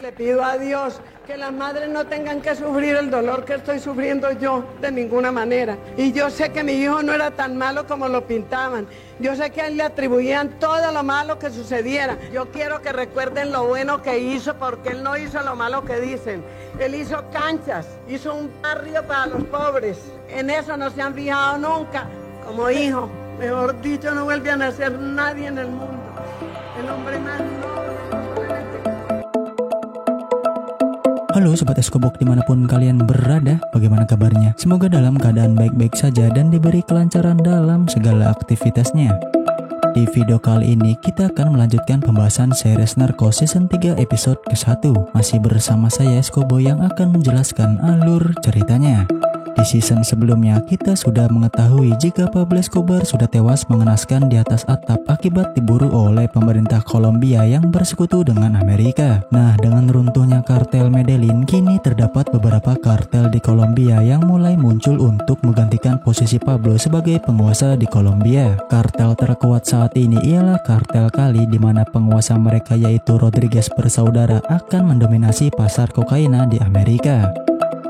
Le pido a Dios que las madres no tengan que sufrir el dolor que estoy sufriendo yo de ninguna manera. Y yo sé que mi hijo no era tan malo como lo pintaban. Yo sé que a él le atribuían todo lo malo que sucediera. Yo quiero que recuerden lo bueno que hizo, porque él no hizo lo malo que dicen. Él hizo canchas, hizo un barrio para los pobres. En eso no se han fijado nunca. Como hijo, mejor dicho, no vuelve a nacer nadie en el mundo. El hombre más noble. Halo Sobat Eskobok dimanapun kalian berada, bagaimana kabarnya? Semoga dalam keadaan baik-baik saja dan diberi kelancaran dalam segala aktivitasnya. Di video kali ini kita akan melanjutkan pembahasan series Narcos Season 3 episode ke-1. Masih bersama saya Eskobo yang akan menjelaskan alur ceritanya. Di season sebelumnya kita sudah mengetahui jika Pablo Escobar sudah tewas mengenaskan di atas atap akibat diburu oleh pemerintah Kolombia yang bersekutu dengan Amerika. Nah, dengan runtuhnya kartel Medellin, kini terdapat beberapa kartel di Kolombia yang mulai muncul untuk menggantikan posisi Pablo sebagai penguasa di Kolombia. Kartel terkuat saat ini ialah kartel Cali, di mana penguasa mereka yaitu Rodriguez bersaudara akan mendominasi pasar kokaina di Amerika.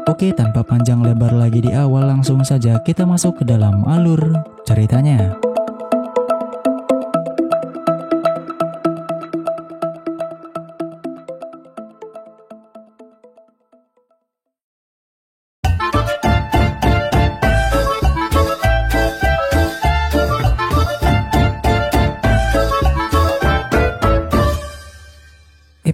Oke, tanpa panjang lebar lagi di awal, langsung saja kita masuk ke dalam alur ceritanya.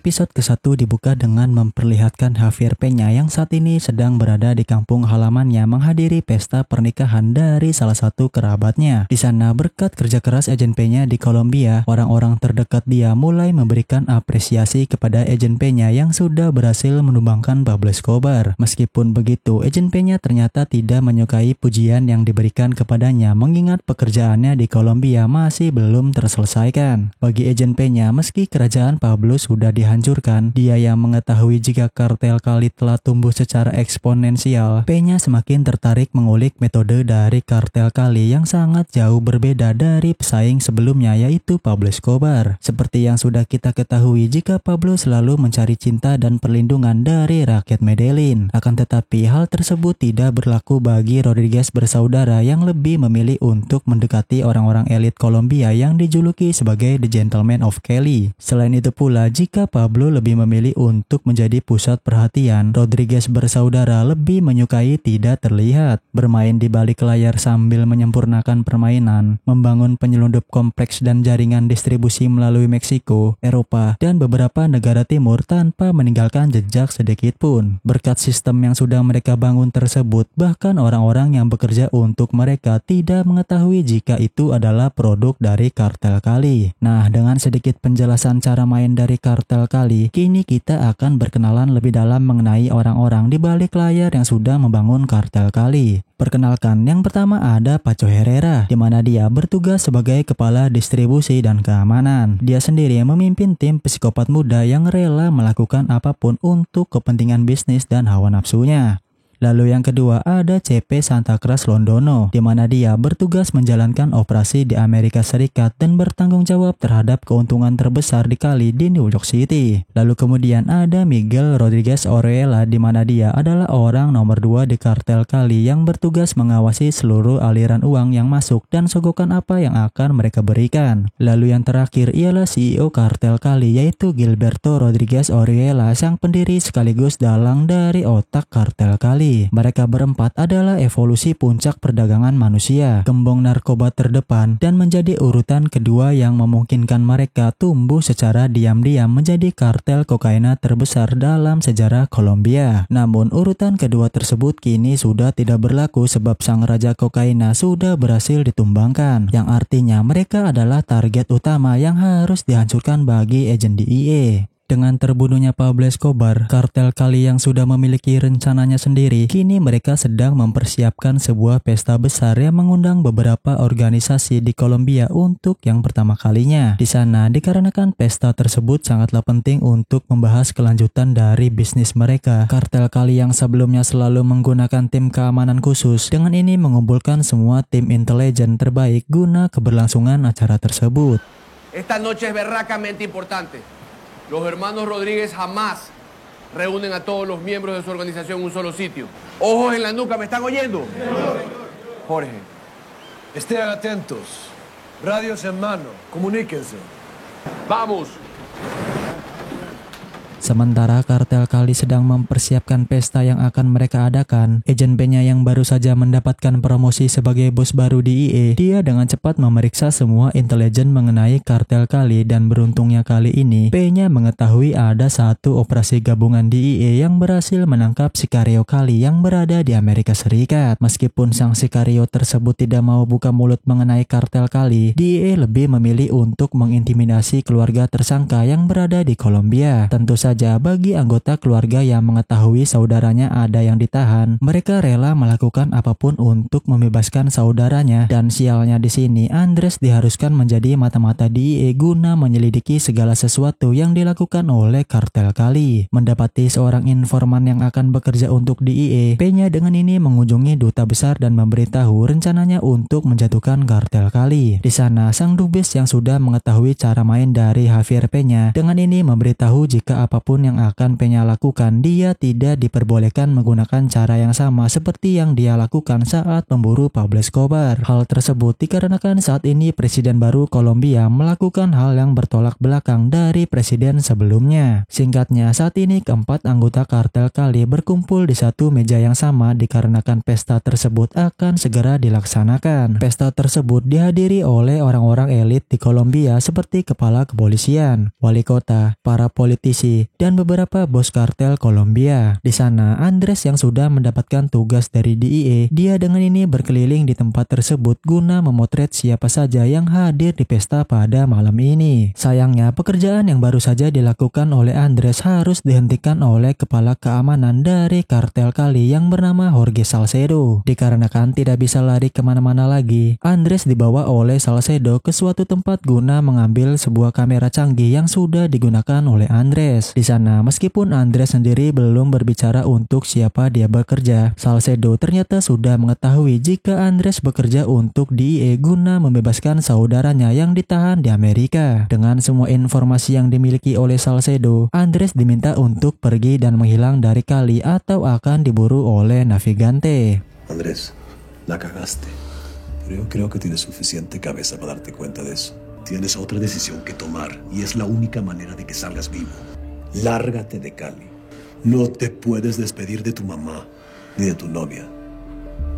Episode ke-1 dibuka dengan memperlihatkan Javier Peña yang saat ini sedang berada di kampung halamannya menghadiri pesta pernikahan dari salah satu kerabatnya. Di sana, berkat kerja keras agen Peña di Kolombia, orang-orang terdekat dia mulai memberikan apresiasi kepada agen Peña yang sudah berhasil menumbangkan Pablo Escobar. Meskipun begitu, agen Peña ternyata tidak menyukai pujian yang diberikan kepadanya, mengingat pekerjaannya di Kolombia masih belum terselesaikan. Bagi agen Peña, meski kerajaan Pablo sudah dihancurkan, dia yang mengetahui jika kartel Cali telah tumbuh secara eksponensial. Peña semakin tertarik mengulik metode dari kartel Cali yang sangat jauh berbeda dari pesaing sebelumnya, yaitu Pablo Escobar. Seperti yang sudah kita ketahui, jika Pablo selalu mencari cinta dan perlindungan dari rakyat Medellin. Akan tetapi hal tersebut tidak berlaku bagi Rodriguez bersaudara yang lebih memilih untuk mendekati orang-orang elit Kolombia yang dijuluki sebagai The Gentleman of Cali. Selain itu pula, jika Pablo lebih memilih untuk menjadi pusat perhatian, Rodriguez bersaudara lebih menyukai tidak terlihat, bermain di balik layar sambil menyempurnakan permainan, membangun penyelundup kompleks dan jaringan distribusi melalui Meksiko, Eropa, dan beberapa negara timur tanpa meninggalkan jejak sedikit pun. Berkat sistem yang sudah mereka bangun tersebut, bahkan orang-orang yang bekerja untuk mereka tidak mengetahui jika itu adalah produk dari kartel Cali. Nah, dengan sedikit penjelasan cara main dari kartel Cali, kini kita akan berkenalan lebih dalam mengenai orang-orang di balik layar yang sudah membangun kartel Cali. Perkenalkan, yang pertama ada Pacho Herrera, di mana dia bertugas sebagai kepala distribusi dan keamanan. Dia sendiri memimpin tim psikopat muda yang rela melakukan apapun untuk kepentingan bisnis dan hawa nafsunya. Lalu yang kedua ada CP Santa Cruz Londono, di mana dia bertugas menjalankan operasi di Amerika Serikat dan bertanggung jawab terhadap keuntungan terbesar di Cali di New York City. Lalu kemudian ada Miguel Rodriguez Orejuela, di mana dia adalah orang nomor 2 di kartel Cali yang bertugas mengawasi seluruh aliran uang yang masuk dan sogokan apa yang akan mereka berikan. Lalu yang terakhir ialah CEO kartel Cali, yaitu Gilberto Rodriguez Orejuela, sang pendiri sekaligus dalang dari otak kartel Cali. Mereka berempat adalah evolusi puncak perdagangan manusia, gembong narkoba terdepan, dan menjadi urutan kedua yang memungkinkan mereka tumbuh secara diam-diam menjadi kartel kokaina terbesar dalam sejarah Kolombia. Namun urutan kedua tersebut kini sudah tidak berlaku sebab sang raja kokaina sudah berhasil ditumbangkan, yang artinya mereka adalah target utama yang harus dihancurkan bagi agen DEA. Dengan terbunuhnya Pablo Escobar, kartel Cali yang sudah memiliki rencananya sendiri, kini mereka sedang mempersiapkan sebuah pesta besar yang mengundang beberapa organisasi di Kolombia untuk yang pertama kalinya. Di sana, dikarenakan pesta tersebut sangatlah penting untuk membahas kelanjutan dari bisnis mereka, kartel Cali yang sebelumnya selalu menggunakan tim keamanan khusus, dengan ini mengumpulkan semua tim intelijen terbaik guna keberlangsungan acara tersebut. Esta noche es berracamente importante. Los hermanos Rodríguez jamás reúnen a todos los miembros de su organización en un solo sitio. Ojos en la nuca, ¿me están oyendo? Jorge. Estén atentos. Radios en mano. Comuníquense. Vamos. Sementara kartel Kali sedang mempersiapkan pesta yang akan mereka adakan, agen Penya yang baru saja mendapatkan promosi sebagai bos baru di IE, dia dengan cepat memeriksa semua intelijen mengenai kartel Kali dan beruntungnya kali ini, Penya mengetahui ada satu operasi gabungan di IE yang berhasil menangkap Sicario Kali yang berada di Amerika Serikat. Meskipun sang Sicario tersebut tidak mau buka mulut mengenai kartel Kali, di IE lebih memilih untuk mengintimidasi keluarga tersangka yang berada di Kolombia. Tentu saja bagi anggota keluarga yang mengetahui saudaranya ada yang ditahan, mereka rela melakukan apapun untuk membebaskan saudaranya. Dan sialnya di sini, Andres diharuskan menjadi mata-mata di IE guna menyelidiki segala sesuatu yang dilakukan oleh kartel Kali. Mendapati seorang informan yang akan bekerja untuk di IE, Penya dengan ini mengunjungi duta besar dan memberitahu rencananya untuk menjatuhkan kartel Kali. Di sana, sang dubes yang sudah mengetahui cara main dari Javier Penya dengan ini memberitahu jika apapun yang akan Penya lakukan, dia tidak diperbolehkan menggunakan cara yang sama seperti yang dia lakukan saat memburu Pablo Escobar. Hal tersebut dikarenakan saat ini presiden baru Kolombia melakukan hal yang bertolak belakang dari presiden sebelumnya. Singkatnya, saat ini keempat anggota kartel Kali berkumpul di satu meja yang sama dikarenakan pesta tersebut akan segera dilaksanakan. Pesta tersebut dihadiri oleh orang-orang elit di Kolombia seperti kepala kepolisian, wali kota, para politisi, dan beberapa bos kartel Kolombia. Di sana, Andres yang sudah mendapatkan tugas dari DIE, dia dengan ini berkeliling di tempat tersebut guna memotret siapa saja yang hadir di pesta pada malam ini. Sayangnya, pekerjaan yang baru saja dilakukan oleh Andres harus dihentikan oleh kepala keamanan dari kartel Kali yang bernama Jorge Salcedo. Dikarenakan tidak bisa lari kemana-mana lagi, Andres dibawa oleh Salcedo ke suatu tempat guna mengambil sebuah kamera canggih yang sudah digunakan oleh Andres. Di sana, meskipun Andres sendiri belum berbicara untuk siapa dia bekerja, Salcedo ternyata sudah mengetahui jika Andres bekerja untuk DIE guna membebaskan saudaranya yang ditahan di Amerika. Dengan semua informasi yang dimiliki oleh Salcedo, Andres diminta untuk pergi dan menghilang dari Kali atau akan diburu oleh Navigante. Andrés, la cagaste. Pero yo creo que tienes suficiente cabeza para darte cuenta de eso. Tienes otra decisión que tomar y es la única manera de que salgas vivo. Lárgate de Cali. No te puedes despedir de tu mamá ni de tu novia.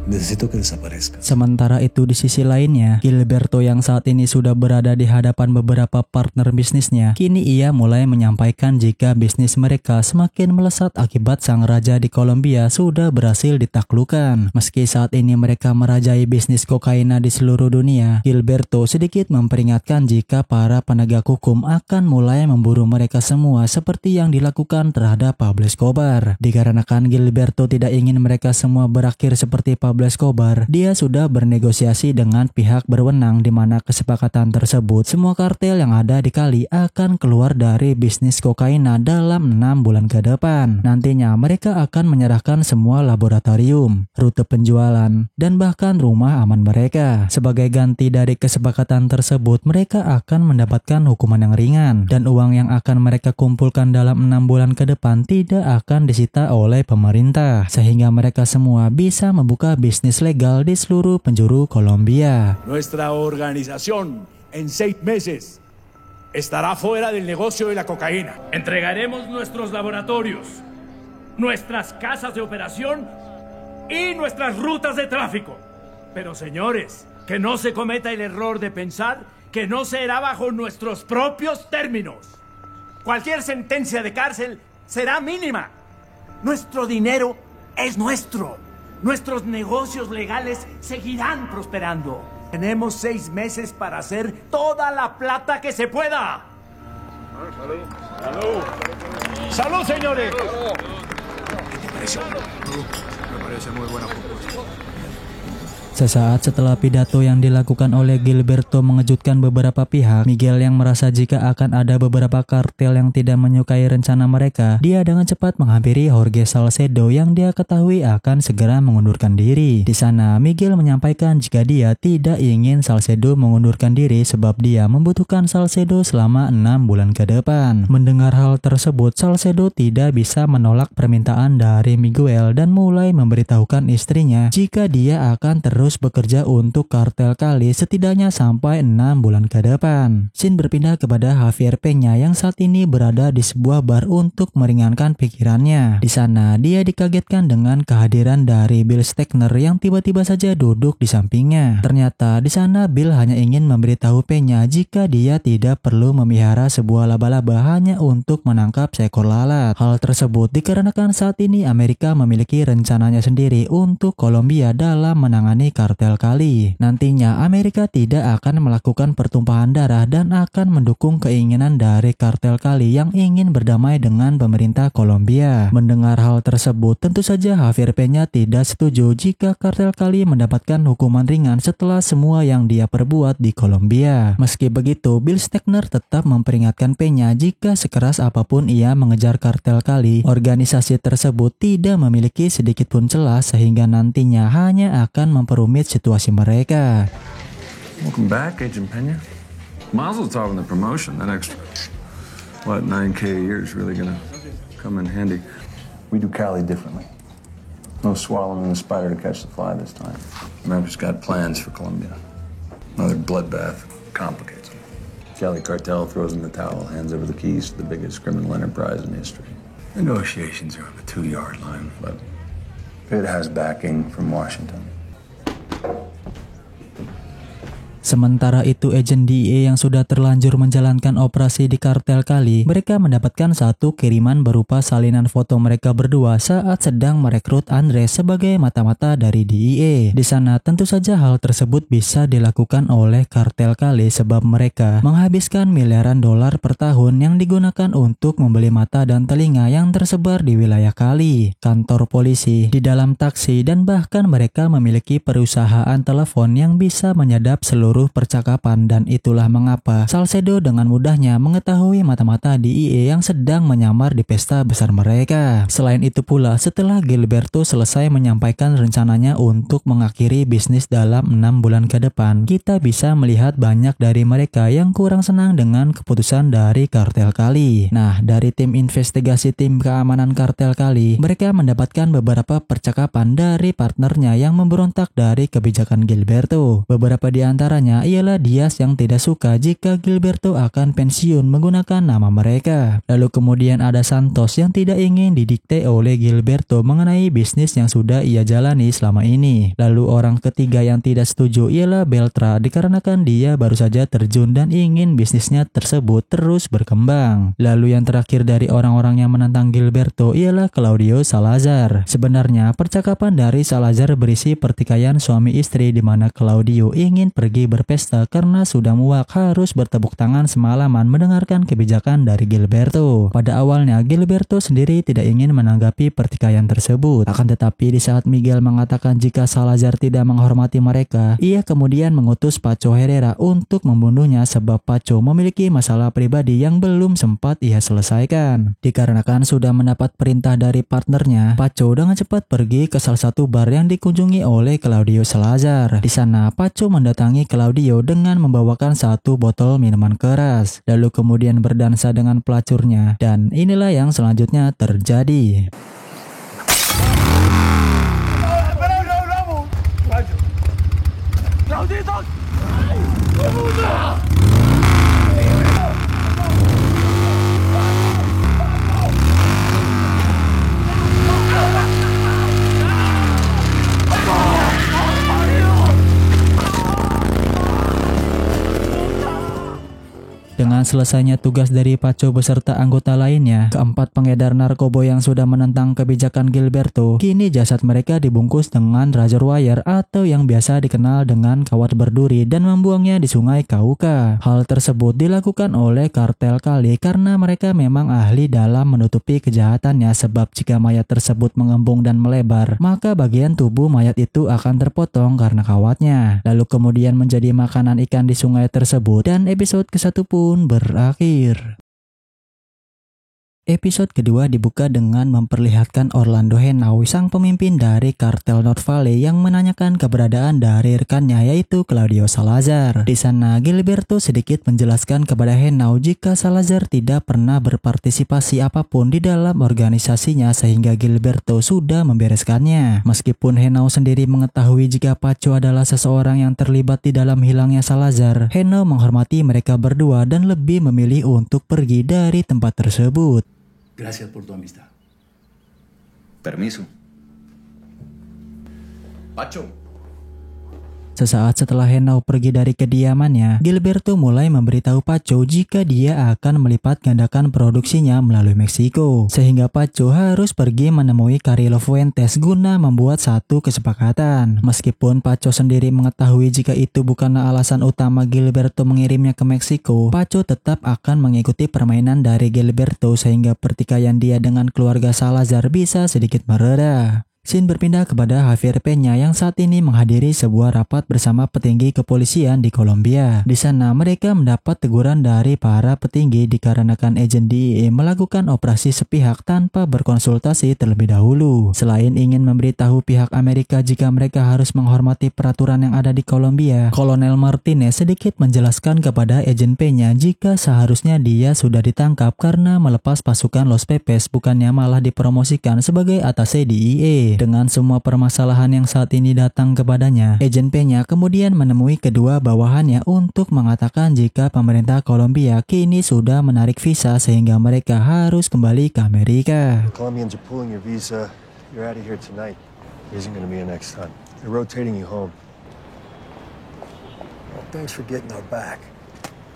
Necesito que desaparezca. Sementara itu di sisi lainnya, Gilberto yang saat ini sudah berada di hadapan beberapa partner bisnisnya, kini ia mulai menyampaikan jika bisnis mereka semakin melesat akibat sang raja di Kolombia sudah berhasil ditaklukkan. Meski saat ini mereka merajai bisnis kokaina di seluruh dunia, Gilberto sedikit memperingatkan jika para penegak hukum akan mulai memburu mereka semua seperti yang dilakukan terhadap Pablo Escobar. Dikarenakan Gilberto tidak ingin mereka semua berakhir seperti Pablo Escobar, dia sudah bernegosiasi dengan pihak berwenang di mana kesepakatan tersebut semua kartel yang ada di Kali akan keluar dari bisnis kokaina dalam 6 bulan ke depan. Nantinya mereka akan menyerahkan semua laboratorium, rute penjualan, dan bahkan rumah aman mereka. Sebagai ganti dari kesepakatan tersebut, mereka akan mendapatkan hukuman yang ringan dan uang yang akan mereka kumpulkan dalam 6 bulan ke depan tidak akan disita oleh pemerintah, sehingga mereka semua bisa membuka bisnis legal di seluruh penjuru Kolombia. Nuestra organización en 6 meses estará fuera del negocio de la cocaína. Entregaremos nuestros laboratorios, nuestras casas de operación y nuestras rutas de tráfico. Pero señores, que no se cometa el error de pensar que no será bajo nuestros propios términos. Cualquier sentencia de cárcel será mínima. Nuestro dinero es nuestro. Nuestros negocios legales seguirán prosperando. Tenemos 6 meses para hacer toda la plata que se pueda. ¡Salud! ¡Salud! ¡Salud, señores! ¿Qué te pareció? Me parece muy buena propuesta. Sesaat setelah pidato yang dilakukan oleh Gilberto mengejutkan beberapa pihak, Miguel yang merasa jika akan ada beberapa kartel yang tidak menyukai rencana mereka, dia dengan cepat menghampiri Jorge Salcedo yang dia ketahui akan segera mengundurkan diri. Di sana, Miguel menyampaikan jika dia tidak ingin Salcedo mengundurkan diri sebab dia membutuhkan Salcedo selama 6 bulan ke depan. Mendengar hal tersebut, Salcedo tidak bisa menolak permintaan dari Miguel dan mulai memberitahukan istrinya jika dia akan terus bekerja untuk kartel Cali setidaknya sampai 6 bulan ke depan. Scene berpindah kepada Javier Peña yang saat ini berada di sebuah bar untuk meringankan pikirannya. Di sana, dia dikagetkan dengan kehadiran dari Bill Stegner yang tiba-tiba saja duduk di sampingnya. Ternyata di sana Bill hanya ingin memberitahu Peña jika dia tidak perlu memelihara sebuah laba-laba hanya untuk menangkap seekor lalat. Hal tersebut dikarenakan saat ini Amerika memiliki rencananya sendiri untuk Kolombia dalam menangani kartel Cali. Nantinya Amerika tidak akan melakukan pertumpahan darah dan akan mendukung keinginan dari kartel Cali yang ingin berdamai dengan pemerintah Kolombia. Mendengar hal tersebut, tentu saja Javier Peña tidak setuju jika kartel Cali mendapatkan hukuman ringan setelah semua yang dia perbuat di Kolombia. Meski begitu, Bill Stegner tetap memperingatkan Peña jika sekeras apapun ia mengejar kartel Cali, organisasi tersebut tidak memiliki sedikit pun celah sehingga nantinya hanya akan memperumit situasi mereka. Welcome back, Agent Peña. Mazel tov on the promotion. That extra, 9K a year is really gonna come in handy. We do Cali differently. No swallowing the spider to catch the fly this time. Memphis got plans for Colombia. Another bloodbath complicates them. Cali cartel throws in the towel, hands over the keys to the biggest criminal enterprise in history. Negotiations are on the 2-yard line, but it has backing from Washington. Sementara itu, agen DEA yang sudah terlanjur menjalankan operasi di kartel Cali, mereka mendapatkan satu kiriman berupa salinan foto mereka berdua saat sedang merekrut Andres sebagai mata-mata dari DEA. Di sana tentu saja hal tersebut bisa dilakukan oleh kartel Cali sebab mereka menghabiskan miliaran dolar per tahun yang digunakan untuk membeli mata dan telinga yang tersebar di wilayah Cali, kantor polisi, di dalam taksi, dan bahkan mereka memiliki perusahaan telepon yang bisa menyadap seluruh percakapan, dan itulah mengapa Salcedo dengan mudahnya mengetahui mata-mata DEA yang sedang menyamar di pesta besar mereka. Selain itu pula, setelah Gilberto selesai menyampaikan rencananya untuk mengakhiri bisnis dalam 6 bulan ke depan, kita bisa melihat banyak dari mereka yang kurang senang dengan keputusan dari kartel Cali. Nah, dari tim investigasi tim keamanan kartel Cali, mereka mendapatkan beberapa percakapan dari partnernya yang memberontak dari kebijakan Gilberto. Beberapa di antaranya ialah Diaz yang tidak suka jika Gilberto akan pensiun menggunakan nama mereka. Lalu kemudian ada Santos yang tidak ingin didikte oleh Gilberto mengenai bisnis yang sudah ia jalani selama ini. Lalu orang ketiga yang tidak setuju ialah Beltra dikarenakan dia baru saja terjun dan ingin bisnisnya tersebut terus berkembang. Lalu yang terakhir dari orang-orang yang menentang Gilberto ialah Claudio Salazar. Sebenarnya percakapan dari Salazar berisi pertikaian suami istri di mana Claudio ingin pergi berpesta karena sudah muak harus bertepuk tangan semalaman mendengarkan kebijakan dari Gilberto. Pada awalnya Gilberto sendiri tidak ingin menanggapi pertikaian tersebut. Akan tetapi di saat Miguel mengatakan jika Salazar tidak menghormati mereka, ia kemudian mengutus Pacho Herrera untuk membunuhnya sebab Pacho memiliki masalah pribadi yang belum sempat ia selesaikan. Dikarenakan sudah mendapat perintah dari partnernya, Pacho dengan cepat pergi ke salah satu bar yang dikunjungi oleh Claudio Salazar. Di sana Pacho mendatangi Claudio dengan membawakan satu botol minuman keras, lalu kemudian berdansa dengan pelacurnya, dan inilah yang selanjutnya terjadi. Dengan Dengan selesainya tugas dari Paco beserta anggota lainnya, keempat pengedar narkoba yang sudah menentang kebijakan Gilberto, kini jasad mereka dibungkus dengan razor wire atau yang biasa dikenal dengan kawat berduri dan membuangnya di sungai Cauca. Hal tersebut dilakukan oleh kartel Cali karena mereka memang ahli dalam menutupi kejahatannya, sebab jika mayat tersebut mengembung dan melebar, maka bagian tubuh mayat itu akan terpotong karena kawatnya, lalu kemudian menjadi makanan ikan di sungai tersebut, dan episode ke-1 pun berakhir. Episode kedua dibuka dengan memperlihatkan Orlando Henao, sang pemimpin dari kartel North Valley, yang menanyakan keberadaan dari rekannya yaitu Claudio Salazar. Di sana Gilberto sedikit menjelaskan kepada Henao jika Salazar tidak pernah berpartisipasi apapun di dalam organisasinya sehingga Gilberto sudah membereskannya. Meskipun Henao sendiri mengetahui jika Paco adalah seseorang yang terlibat di dalam hilangnya Salazar, Henao menghormati mereka berdua dan lebih memilih untuk pergi dari tempat tersebut. Gracias por tu amistad. Permiso. Pacho. Sesaat setelah Henao pergi dari kediamannya, Gilberto mulai memberitahu Paco jika dia akan melipat gandakan produksinya melalui Meksiko, sehingga Paco harus pergi menemui Carilo Fuentes guna membuat satu kesepakatan. Meskipun Paco sendiri mengetahui jika itu bukanlah alasan utama Gilberto mengirimnya ke Meksiko, Paco tetap akan mengikuti permainan dari Gilberto sehingga pertikaian dia dengan keluarga Salazar bisa sedikit mereda. Scene berpindah kepada Javier Peña yang saat ini menghadiri sebuah rapat bersama petinggi kepolisian di Kolombia. Di sana mereka mendapat teguran dari para petinggi dikarenakan agen DEA melakukan operasi sepihak tanpa berkonsultasi terlebih dahulu. Selain ingin memberitahu pihak Amerika jika mereka harus menghormati peraturan yang ada di Kolombia, Kolonel Martinez sedikit menjelaskan kepada agen Peña jika seharusnya dia sudah ditangkap karena melepas pasukan Los Pepes, bukannya malah dipromosikan sebagai atase DEA. Dengan semua permasalahan yang saat ini datang kepadanya, agen Peña kemudian menemui kedua bawahannya untuk mengatakan jika pemerintah Kolombia kini sudah menarik visa sehingga mereka harus kembali ke Amerika. The Colombians are pulling your visa. You're out of here tonight. There isn't going to be a next time. They're rotating you home. Well, thanks for getting our back,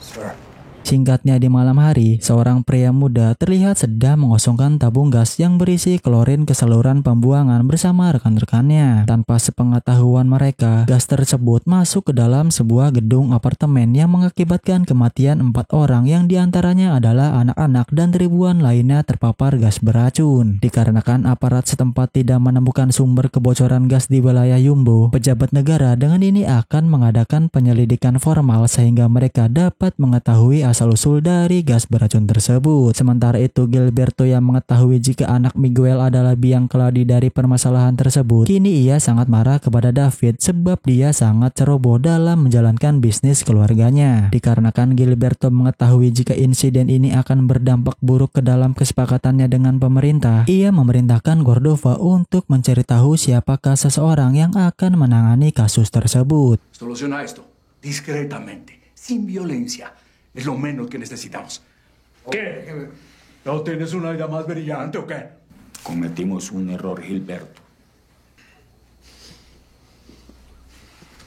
sir. Singkatnya, di malam hari, seorang pria muda terlihat sedang mengosongkan tabung gas yang berisi klorin ke saluran pembuangan bersama rekan-rekannya. Tanpa sepengetahuan mereka, gas tersebut masuk ke dalam sebuah gedung apartemen yang mengakibatkan kematian 4 orang yang diantaranya adalah anak-anak dan ribuan lainnya terpapar gas beracun. Dikarenakan aparat setempat tidak menemukan sumber kebocoran gas di wilayah Yumbo, pejabat negara dengan ini akan mengadakan penyelidikan formal sehingga mereka dapat mengetahui asal-usul dari gas beracun tersebut. Sementara itu, Gilberto yang mengetahui jika anak Miguel adalah biang keladi dari permasalahan tersebut, kini ia sangat marah kepada David sebab dia sangat ceroboh dalam menjalankan bisnis keluarganya. Dikarenakan Gilberto mengetahui jika insiden ini akan berdampak buruk ke dalam kesepakatannya dengan pemerintah, ia memerintahkan Cordova untuk mencari tahu siapakah seseorang yang akan menangani kasus tersebut. Soluciona esto discretamente, sin violencia. Es lo menos que necesitamos. ¿Qué? ¿No tienes una idea más brillante o qué? Cometimos un error, Gilberto.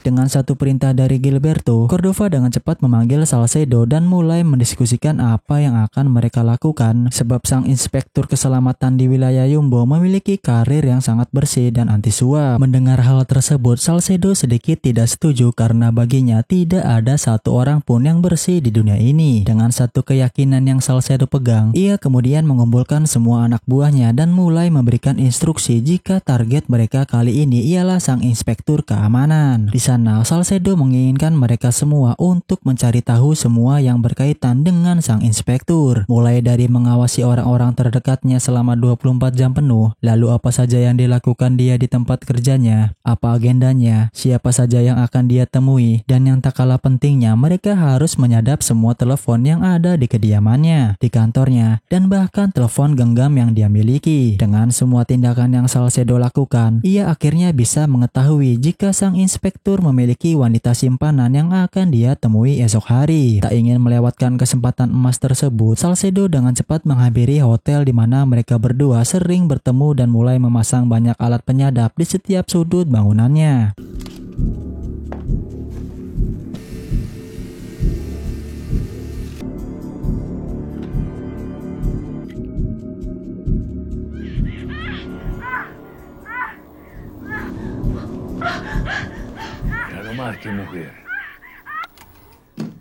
Dengan satu perintah dari Gilberto, Cordova dengan cepat memanggil Salcedo dan mulai mendiskusikan apa yang akan mereka lakukan sebab sang inspektur keselamatan di wilayah Yumbo memiliki karir yang sangat bersih dan anti suap. Mendengar hal tersebut, Salcedo sedikit tidak setuju karena baginya tidak ada satu orang pun yang bersih di dunia ini. Dengan satu keyakinan yang Salcedo pegang, ia kemudian mengumpulkan semua anak buahnya dan mulai memberikan instruksi jika target mereka kali ini ialah sang inspektur keamanan. Di sana, Salcedo menginginkan mereka semua untuk mencari tahu semua yang berkaitan dengan sang inspektur, mulai dari mengawasi orang-orang terdekatnya selama 24 jam penuh, lalu apa saja yang dilakukan dia di tempat kerjanya, apa agendanya, siapa saja yang akan dia temui, dan yang tak kalah pentingnya, mereka harus menyadap semua telepon yang ada di kediamannya, di kantornya, dan bahkan telepon genggam yang dia miliki. Dengan semua tindakan yang Salcedo lakukan, ia akhirnya bisa mengetahui jika sang inspektur memiliki wanita simpanan yang akan dia temui esok hari. Tak ingin melewatkan kesempatan emas tersebut, Salcedo dengan cepat menghampiri hotel di mana mereka berdua sering bertemu dan mulai memasang banyak alat penyadap di setiap sudut bangunannya. más que mujer.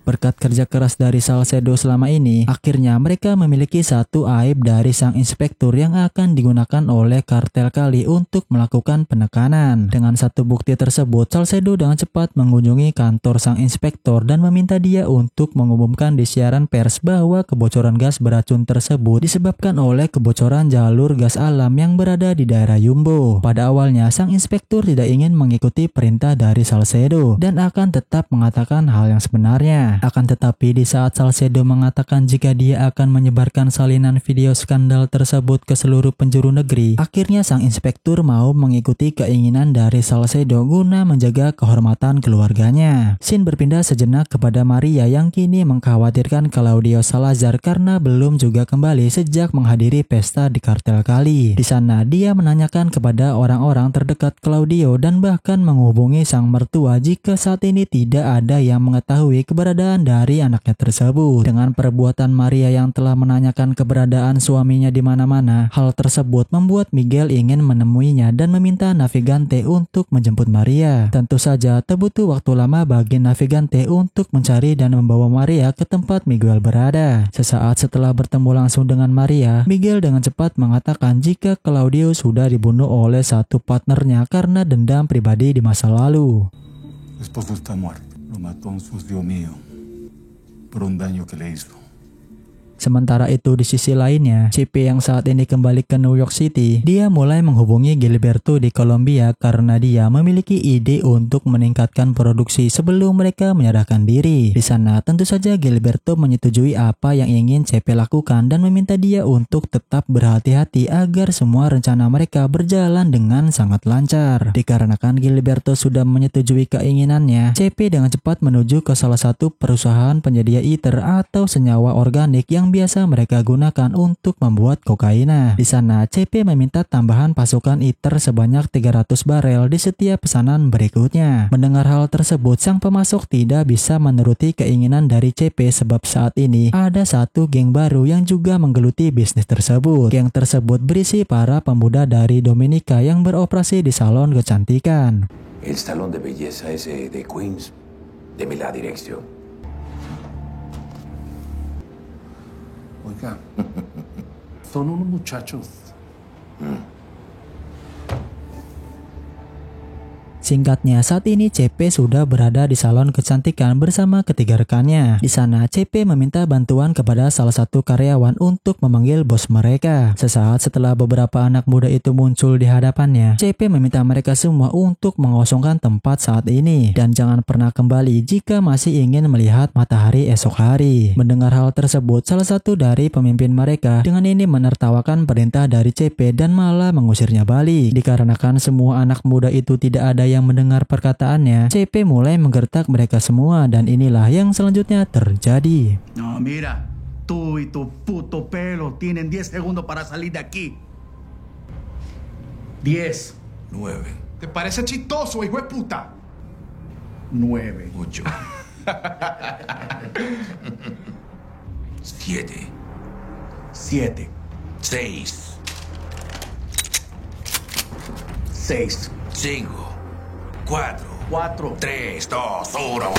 Berkat kerja keras dari Salcedo selama ini, akhirnya mereka memiliki satu aib dari sang inspektur yang akan digunakan oleh kartel Cali untuk melakukan penekanan. Dengan satu bukti tersebut, Salcedo dengan cepat mengunjungi kantor sang inspektor dan meminta dia untuk mengumumkan di siaran pers bahwa kebocoran gas beracun tersebut disebabkan oleh kebocoran jalur gas alam yang berada di daerah Yumbo. Pada awalnya, sang inspektur tidak ingin mengikuti perintah dari Salcedo dan akan tetap mengatakan hal yang sebenarnya. Akan tetapi di saat Salcedo mengatakan jika dia akan menyebarkan salinan video skandal tersebut ke seluruh penjuru negeri, akhirnya sang inspektur mau mengikuti keinginan dari Salcedo guna menjaga kehormatan keluarganya. Scene berpindah sejenak kepada Maria yang kini mengkhawatirkan Claudio Salazar karena belum juga kembali sejak menghadiri pesta di kartel Cali. Di sana dia menanyakan kepada orang-orang terdekat Claudio dan bahkan menghubungi sang mertua jika saat ini tidak ada yang mengetahui keberadaan dari anaknya tersebut. Dengan perbuatan Maria yang telah menanyakan keberadaan suaminya di mana-mana, hal tersebut membuat Miguel ingin menemuinya dan meminta Navigante untuk menjemput Maria. Tentu saja tak butuh waktu lama bagi Navigante untuk mencari dan membawa Maria ke tempat Miguel berada. Sesaat setelah bertemu langsung dengan Maria, Miguel dengan cepat mengatakan jika Claudio sudah dibunuh oleh satu partnernya karena dendam pribadi di masa lalu. Esposo está muerto. Lo mató un socio mío por un daño que le hizo. Sementara itu di sisi lainnya, CP yang saat ini kembali ke New York City, dia mulai menghubungi Gilberto di Kolombia karena dia memiliki ide untuk meningkatkan produksi sebelum mereka menyerahkan diri. Di sana tentu saja Gilberto menyetujui apa yang ingin CP lakukan dan meminta dia untuk tetap berhati-hati agar semua rencana mereka berjalan dengan sangat lancar. Dikarenakan Gilberto sudah menyetujui keinginannya, CP dengan cepat menuju ke salah satu perusahaan penyedia ether atau senyawa organik yang biasa mereka gunakan untuk membuat kokaina. Di sana, CP meminta tambahan pasukan ether sebanyak 300 barel di setiap pesanan berikutnya. Mendengar hal tersebut, sang pemasok tidak bisa menuruti keinginan dari CP sebab saat ini ada satu geng baru yang juga menggeluti bisnis tersebut. Geng tersebut berisi para pemuda dari Dominika yang beroperasi di salon kecantikan. El salón de belleza ese de Queens, deme la dirección. Oiga, son unos muchachos. Singkatnya, saat ini CP sudah berada di salon kecantikan bersama ketiga rekannya. Di sana, CP meminta bantuan kepada salah satu karyawan untuk memanggil bos mereka. Sesaat setelah beberapa anak muda itu muncul di hadapannya, CP meminta mereka semua untuk mengosongkan tempat saat ini dan jangan pernah kembali jika masih ingin melihat matahari esok hari. Mendengar hal tersebut, salah satu dari pemimpin mereka dengan ini menertawakan perintah dari CP dan malah mengusirnya balik. Dikarenakan semua anak muda itu tidak ada yang mendengar perkataannya, CP mulai menggertak mereka semua dan inilah yang selanjutnya terjadi. No, mira, tú y tu puto pelo tienen 10 segundos para salir de aquí. 10. 9. ¿Te parece chistoso, hijo de puta? 9. 8. 7. 7. 6. 6. 5. 4. 4. 3, 2, 1.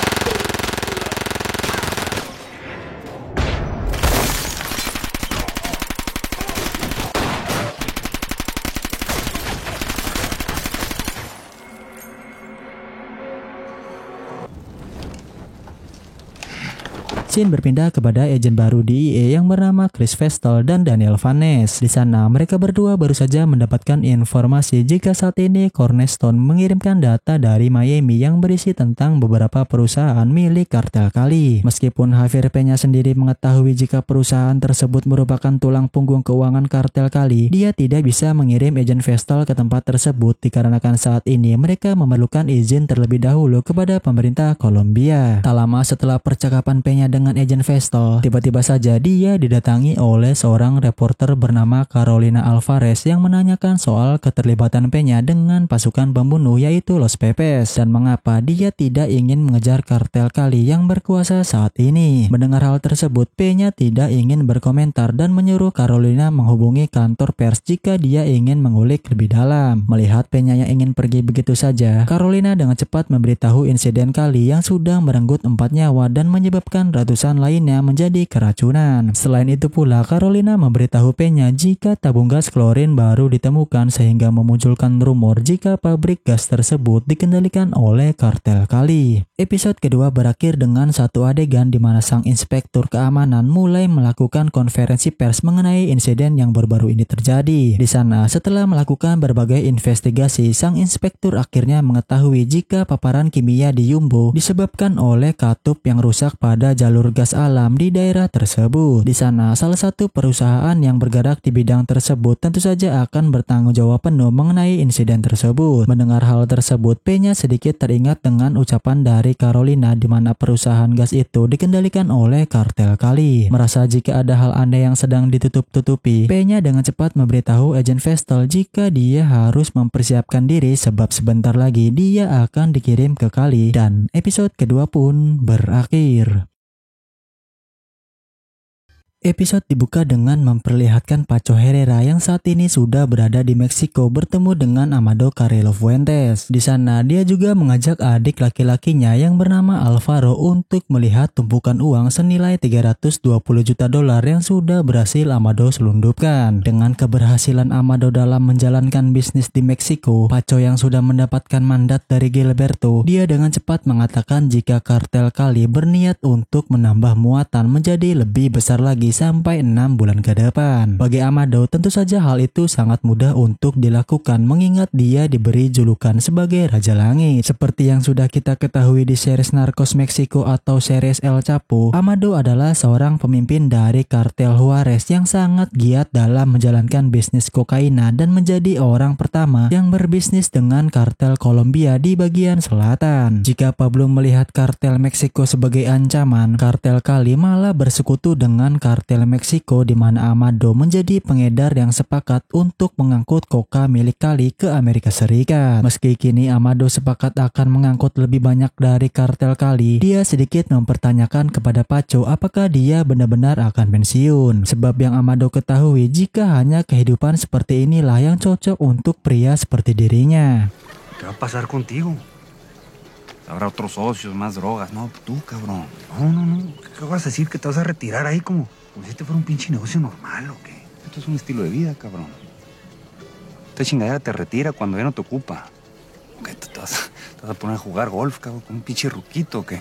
Scene berpindah kepada agen baru DEA yang bernama Chris Vestal dan Daniel Van Ness. Di sana, mereka berdua baru saja mendapatkan informasi jika saat ini Cornerstone mengirimkan data dari Miami yang berisi tentang beberapa perusahaan milik kartel Cali. Meskipun Javier Peña sendiri mengetahui jika perusahaan tersebut merupakan tulang punggung keuangan kartel Cali, dia tidak bisa mengirim agen Vestal ke tempat tersebut dikarenakan saat ini mereka memerlukan izin terlebih dahulu kepada pemerintah Kolombia. Tak lama setelah percakapan Peña dengan dengan agen Vestal, tiba-tiba saja dia didatangi oleh seorang reporter bernama Carolina Alvarez yang menanyakan soal keterlibatan Peña dengan pasukan pembunuh yaitu Los Pepes dan mengapa dia tidak ingin mengejar kartel Cali yang berkuasa saat ini. Mendengar hal tersebut, Peña tidak ingin berkomentar dan menyuruh Carolina menghubungi kantor pers jika dia ingin mengulik lebih dalam. Melihat Peña yang ingin pergi begitu saja, Carolina dengan cepat memberitahu insiden Cali yang sudah merenggut 4 nyawa dan menyebabkan ratusan lainnya menjadi keracunan. Selain itu pula, Carolina memberitahu Peña jika tabung gas klorin baru ditemukan sehingga memunculkan rumor jika pabrik gas tersebut dikendalikan oleh kartel Cali. Episode kedua berakhir dengan satu adegan di mana sang inspektur keamanan mulai melakukan konferensi pers mengenai insiden yang baru-baru ini terjadi. Di sana, setelah melakukan berbagai investigasi, sang inspektur akhirnya mengetahui jika paparan kimia di Yumbo disebabkan oleh katup yang rusak pada jalur gas alam di daerah tersebut. Di sana, salah satu perusahaan yang bergerak di bidang tersebut tentu saja akan bertanggung jawab penuh mengenai insiden tersebut. Mendengar hal tersebut, Peña sedikit teringat dengan ucapan dari Carolina di mana perusahaan gas itu dikendalikan oleh kartel Cali. Merasa jika ada hal aneh yang sedang ditutup-tutupi, Peña dengan cepat memberitahu agen Vestal jika dia harus mempersiapkan diri sebab sebentar lagi dia akan dikirim ke Cali dan episode kedua pun berakhir. Episode dibuka dengan memperlihatkan Pacho Herrera yang saat ini sudah berada di Meksiko bertemu dengan Amado Carrero Fuentes. Di sana dia juga mengajak adik laki-lakinya yang bernama Alvaro untuk melihat tumpukan uang senilai $320 juta yang sudah berhasil Amado selundupkan. Dengan keberhasilan Amado dalam menjalankan bisnis di Meksiko, Pacho yang sudah mendapatkan mandat dari Gilberto, dia dengan cepat mengatakan jika kartel Cali berniat untuk menambah muatan menjadi lebih besar lagi sampai 6 bulan ke depan. Bagi Amado, tentu saja hal itu sangat mudah untuk dilakukan mengingat dia diberi julukan sebagai Raja Langit. Seperti yang sudah kita ketahui di series Narcos Meksiko atau series El Chapo, Amado adalah seorang pemimpin dari kartel Juarez yang sangat giat dalam menjalankan bisnis kokaina dan menjadi orang pertama yang berbisnis dengan kartel Kolombia di bagian selatan. Jika Pablo melihat kartel Meksiko sebagai ancaman, kartel Cali malah bersekutu dengan kartel Meksiko di mana Amado menjadi pengedar yang sepakat untuk mengangkut koka milik Cali ke Amerika Serikat. Meski kini Amado sepakat akan mengangkut lebih banyak dari kartel Cali, dia sedikit mempertanyakan kepada Pacho apakah dia benar-benar akan pensiun. Sebab yang Amado ketahui jika hanya kehidupan seperti inilah yang cocok untuk pria seperti dirinya. ¿Qué va a pasar contigo? Habrá otros socios, más drogas. No, tú, cabrón. No. ¿Qué vas a decir? ¿Que te vas a retirar ahí como si este fuera un pinche negocio normal o qué? Esto es un estilo de vida, cabrón. Esta chingadera te retira cuando ya no te ocupa. ¿Qué te vas a poner a jugar golf, cabrón, con un pinche ruquito o qué?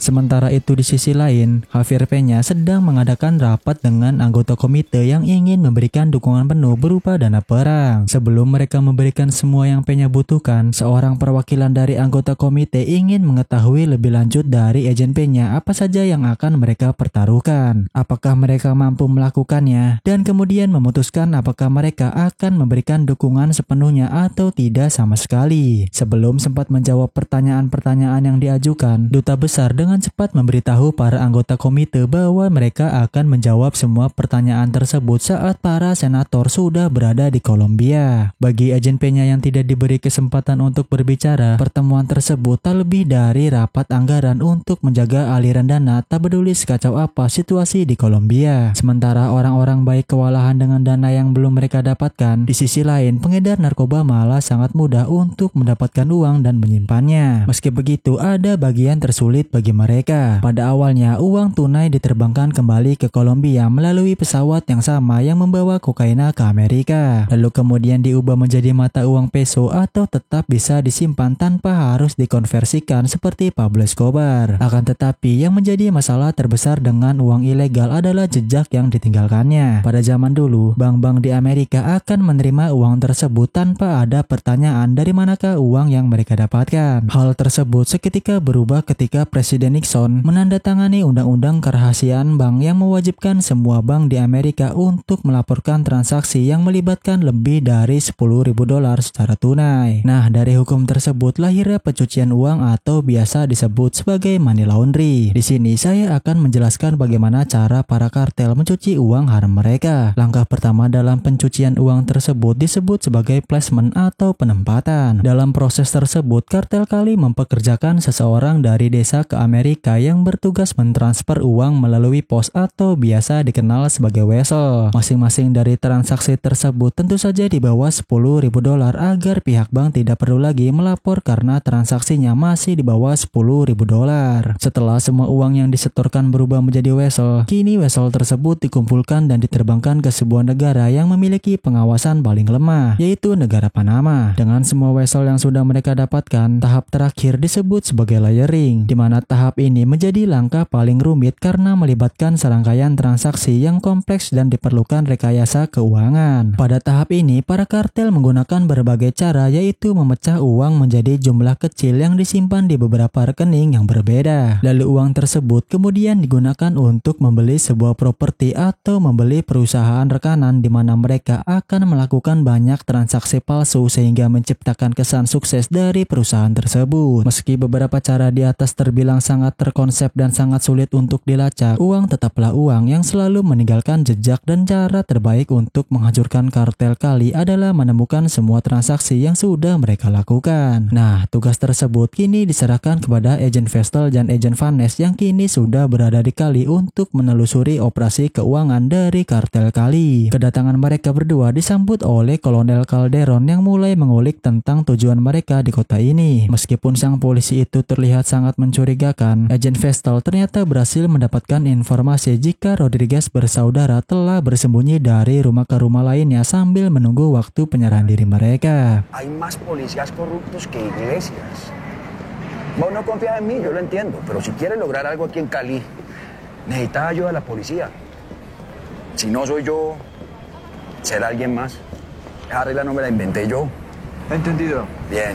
Sementara itu di sisi lain, Javier Peña sedang mengadakan rapat dengan anggota komite yang ingin memberikan dukungan penuh berupa dana perang. Sebelum mereka memberikan semua yang Peña butuhkan, seorang perwakilan dari anggota komite ingin mengetahui lebih lanjut dari agen Peña apa saja yang akan mereka pertaruhkan. Apakah mereka mampu melakukannya, dan kemudian memutuskan apakah mereka akan memberikan dukungan sepenuhnya atau tidak sama sekali. Sebelum sempat menjawab pertanyaan-pertanyaan yang diajukan, duta besar dengan cepat memberitahu para anggota komite bahwa mereka akan menjawab semua pertanyaan tersebut saat para senator sudah berada di Kolombia. Bagi agen Peña yang tidak diberi kesempatan untuk berbicara, pertemuan tersebut tak lebih dari rapat anggaran untuk menjaga aliran dana tak peduli sekacau apa situasi di Kolombia. Sementara orang-orang baik kewalahan dengan dana yang belum mereka dapatkan, di sisi lain pengedar narkoba malah sangat mudah untuk mendapatkan uang dan menyimpannya. Meski begitu, ada bagian tersulit bagi mereka. Pada awalnya, uang tunai diterbangkan kembali ke Kolombia melalui pesawat yang sama yang membawa kokaina ke Amerika. Lalu kemudian diubah menjadi mata uang peso atau tetap bisa disimpan tanpa harus dikonversikan seperti Pablo Escobar. Akan tetapi, yang menjadi masalah terbesar dengan uang ilegal adalah jejak yang ditinggalkannya. Pada zaman dulu, bank-bank di Amerika akan menerima uang tersebut tanpa ada pertanyaan dari manakah uang yang mereka dapatkan. Hal tersebut seketika berubah ketika Presiden Presiden Nixon menandatangani undang-undang kerahasiaan bank yang mewajibkan semua bank di Amerika untuk melaporkan transaksi yang melibatkan lebih dari $10.000 secara tunai. Nah, dari hukum tersebut lahirnya pencucian uang atau biasa disebut sebagai money laundry. Di sini saya akan menjelaskan bagaimana cara para kartel mencuci uang haram mereka. Langkah pertama dalam pencucian uang tersebut disebut sebagai placement atau penempatan. Dalam proses tersebut, kartel kali mempekerjakan seseorang dari desa ke Amerika yang bertugas mentransfer uang melalui pos atau biasa dikenal sebagai wesel. Masing-masing dari transaksi tersebut tentu saja di bawah $10.000 agar pihak bank tidak perlu lagi melapor karena transaksinya masih di bawah $10.000. Setelah semua uang yang disetorkan berubah menjadi wesel, kini wesel tersebut dikumpulkan dan diterbangkan ke sebuah negara yang memiliki pengawasan paling lemah, yaitu negara Panama. Dengan semua wesel yang sudah mereka dapatkan, tahap terakhir disebut sebagai layering, di mana tahap ini menjadi langkah paling rumit karena melibatkan serangkaian transaksi yang kompleks dan diperlukan rekayasa keuangan. Pada tahap ini, para kartel menggunakan berbagai cara, yaitu memecah uang menjadi jumlah kecil yang disimpan di beberapa rekening yang berbeda. Lalu uang tersebut kemudian digunakan untuk membeli sebuah properti atau membeli perusahaan rekanan di mana mereka akan melakukan banyak transaksi palsu sehingga menciptakan kesan sukses dari perusahaan tersebut. Meski beberapa cara di atas terbilang sangat terkonsep dan sangat sulit untuk dilacak, uang tetaplah uang yang selalu meninggalkan jejak, dan cara terbaik untuk menghancurkan kartel kali adalah menemukan semua transaksi yang sudah mereka lakukan. Nah, tugas tersebut kini diserahkan kepada Agen Vestal dan Agen Vanes yang kini sudah berada di kali untuk menelusuri operasi keuangan dari kartel kali. Kedatangan mereka berdua disambut oleh Kolonel Calderon yang mulai mengulik tentang tujuan mereka di kota ini. Meskipun sang polisi itu terlihat sangat mencurigakan, Agen Vestal ternyata berhasil mendapatkan informasi jika Rodriguez bersaudara telah bersembunyi dari rumah ke rumah lainnya sambil menunggu waktu penyerahan diri mereka. Hay más policías corruptos que iglesias. Vos no confías en mí, yo lo entiendo, pero si quieres lograr algo aquí en Cali, necesitas ayuda de la policía. Si no soy yo, será alguien más. Esa regla no me la inventé yo. Entendido. Bien.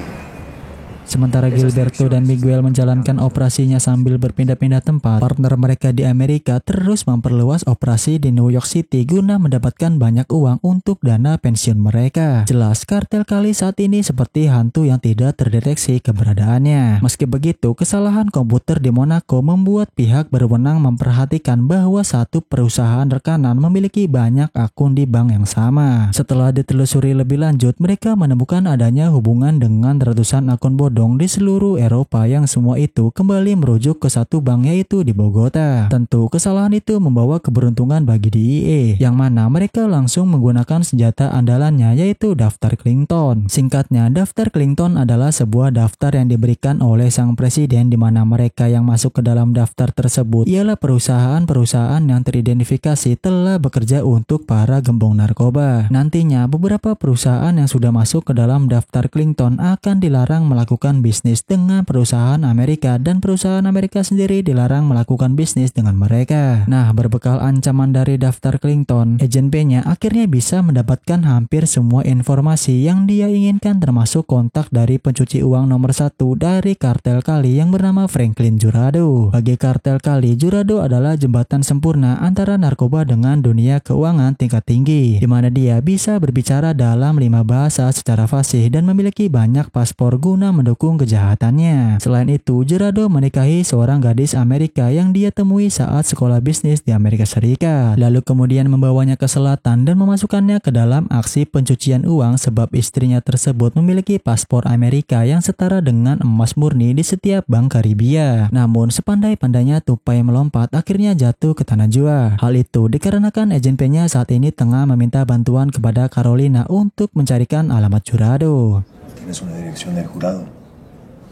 Sementara Gilberto dan Miguel menjalankan operasinya sambil berpindah-pindah tempat, partner mereka di Amerika terus memperluas operasi di New York City guna mendapatkan banyak uang untuk dana pensiun mereka. Jelas, kartel kali saat ini seperti hantu yang tidak terdeteksi keberadaannya. Meski begitu, kesalahan komputer di Monaco membuat pihak berwenang memperhatikan bahwa satu perusahaan rekanan memiliki banyak akun di bank yang sama. Setelah ditelusuri lebih lanjut, mereka menemukan adanya hubungan dengan ratusan akun bodong di seluruh Eropa yang semua itu kembali merujuk ke satu bank, yaitu di Bogota. Tentu kesalahan itu membawa keberuntungan bagi DIA, yang mana mereka langsung menggunakan senjata andalannya, yaitu daftar Clinton. Singkatnya, daftar Clinton adalah sebuah daftar yang diberikan oleh sang presiden di mana mereka yang masuk ke dalam daftar tersebut ialah perusahaan-perusahaan yang teridentifikasi telah bekerja untuk para gembong narkoba. Nantinya beberapa perusahaan yang sudah masuk ke dalam daftar Clinton akan dilarang melakukan bisnis dengan perusahaan Amerika, dan perusahaan Amerika sendiri dilarang melakukan bisnis dengan mereka. Nah, berbekal ancaman dari daftar Clinton, Agen P-nya akhirnya bisa mendapatkan hampir semua informasi yang dia inginkan, termasuk kontak dari pencuci uang nomor 1 dari kartel kali yang bernama Franklin Jurado. Bagi kartel kali, Jurado adalah jembatan sempurna antara narkoba dengan dunia keuangan tingkat tinggi, di mana dia bisa berbicara dalam 5 bahasa secara fasih dan memiliki banyak paspor guna mendukung kejahatannya. Selain itu, Jurado menikahi seorang gadis Amerika yang dia temui saat sekolah bisnis di Amerika Serikat, lalu kemudian membawanya ke selatan dan memasukkannya ke dalam aksi pencucian uang sebab istrinya tersebut memiliki paspor Amerika yang setara dengan emas murni di setiap bank Karibia. Namun sepandai-pandainya tupai melompat akhirnya jatuh ke tanah jua. Hal itu dikarenakan Agen P-nya saat ini tengah meminta bantuan kepada Carolina untuk mencarikan alamat Jurado. ¿Tienes una dirección del jurado?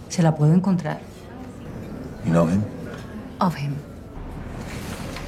Se la puedo encontrar. You know him? Of him.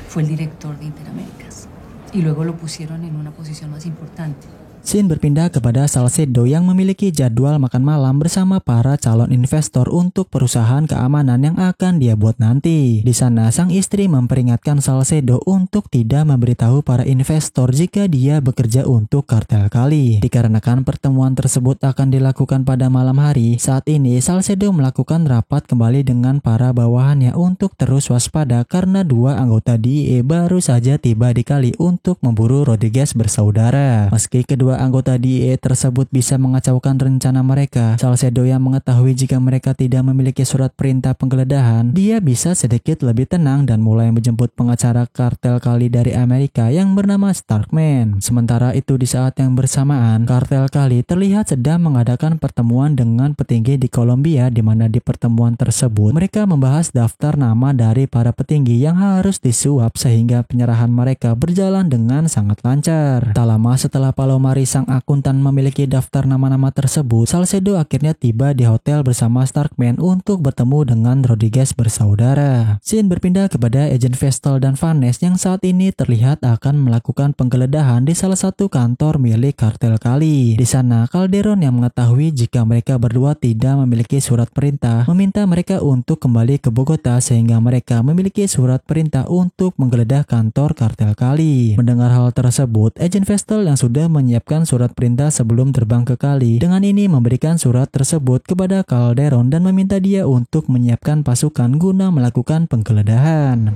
Fue el director de Interaméricas. Y luego lo pusieron en una posición más importante. Scene berpindah kepada Salcedo yang memiliki jadwal makan malam bersama para calon investor untuk perusahaan keamanan yang akan dia buat nanti. Di sana sang istri memperingatkan Salcedo untuk tidak memberitahu para investor jika dia bekerja untuk kartel Kali. Dikarenakan pertemuan tersebut akan dilakukan pada malam hari, saat ini Salcedo melakukan rapat kembali dengan para bawahannya untuk terus waspada karena dua anggota DIE baru saja tiba di Kali untuk memburu Rodriguez bersaudara. Meski kedua anggota DIE tersebut bisa mengacaukan rencana mereka, Salcedo yang mengetahui jika mereka tidak memiliki surat perintah penggeledahan, dia bisa sedikit lebih tenang dan mulai menjemput pengacara kartel Kali dari Amerika yang bernama Starkman. Sementara itu di saat yang bersamaan, kartel Kali terlihat sedang mengadakan pertemuan dengan petinggi di Kolombia, di mana di pertemuan tersebut mereka membahas daftar nama dari para petinggi yang harus disuap sehingga penyerahan mereka berjalan dengan sangat lancar. Tak lama setelah Palomari sang akuntan memiliki daftar nama-nama tersebut, Salcedo akhirnya tiba di hotel bersama Starkman untuk bertemu dengan Rodriguez bersaudara. Scene berpindah kepada Agent Vestal dan Vanes yang saat ini terlihat akan melakukan penggeledahan di salah satu kantor milik kartel Kali. Di sana Calderon yang mengetahui jika mereka berdua tidak memiliki surat perintah meminta mereka untuk kembali ke Bogota sehingga mereka memiliki surat perintah untuk menggeledah kantor kartel Kali. Mendengar hal tersebut, Agent Vestal yang sudah menyiapkan surat perintah sebelum terbang ke Kali dengan ini memberikan surat tersebut kepada Calderon dan meminta dia untuk menyiapkan pasukan guna melakukan penggeledahan.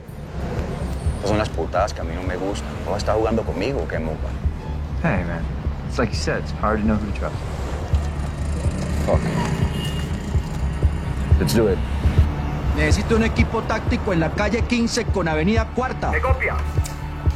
Son las putadas que a mí no me gustan. ¿O está jugando conmigo o qué, mopa? Hey, man. It's like you said, it's hard to know who to trust. Fuck. Let's do it. Necesito un equipo táctico en la calle 15 con avenida Cuarta. ¿Me copia?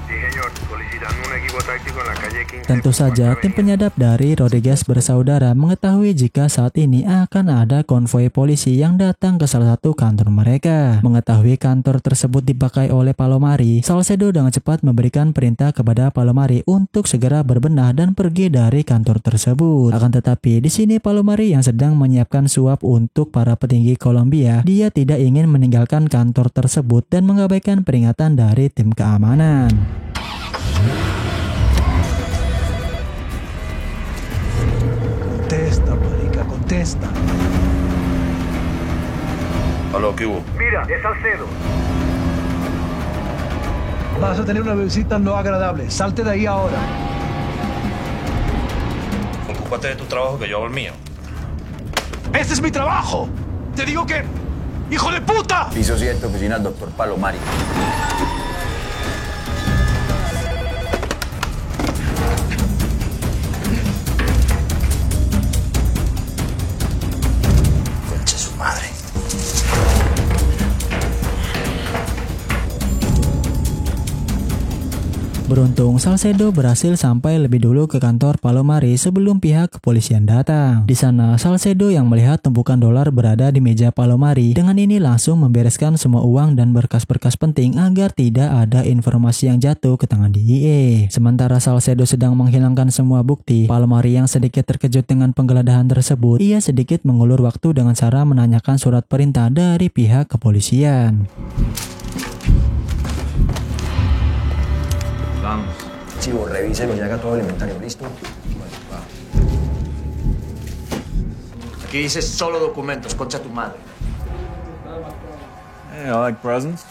Sí, señor. Solicitando un equipo táctico en la calle 15. Tentu saja, tim penyadap dari Rodriguez bersaudara mengetahui jika saat ini akan ada konvoi polisi yang datang ke salah satu kantor mereka. Mengetahui kantor tersebut dipakai oleh Palomari, Salcedo dengan cepat memberikan perintah kepada Palomari untuk segera berbenah dan pergi dari kantor tersebut. Akan tetapi, di sini Palomari yang sedang menyiapkan suap untuk para petinggi Kolombia, dia tidak ingin meninggalkan kantor tersebut dan mengabaikan peringatan dari tim keamanan. Contesta, marica, contesta. Aló, ¿qué hubo? Mira, es Salcedo. Vas a tener una visita no agradable. Salte de ahí ahora. Ocúpate de tu trabajo que yo hago el mío. ¡Este es mi trabajo! ¡Te digo que... ¡Hijo de puta! Piso 7, oficina del doctor Palomari. Concha su madre. Beruntung, Salcedo berhasil sampai lebih dulu ke kantor Palomari sebelum pihak kepolisian datang. Di sana, Salcedo yang melihat tumpukan dolar berada di meja Palomari, dengan ini langsung membereskan semua uang dan berkas-berkas penting agar tidak ada informasi yang jatuh ke tangan DIE. Sementara Salcedo sedang menghilangkan semua bukti, Palomari yang sedikit terkejut dengan penggeledahan tersebut, ia sedikit mengulur waktu dengan cara menanyakan surat perintah dari pihak kepolisian. Vamos. Chivo, revíselo y haga todo el inventario, ¿listo? Bueno, va. Aquí dice solo documentos, concha tu madre. Hey, I like presents.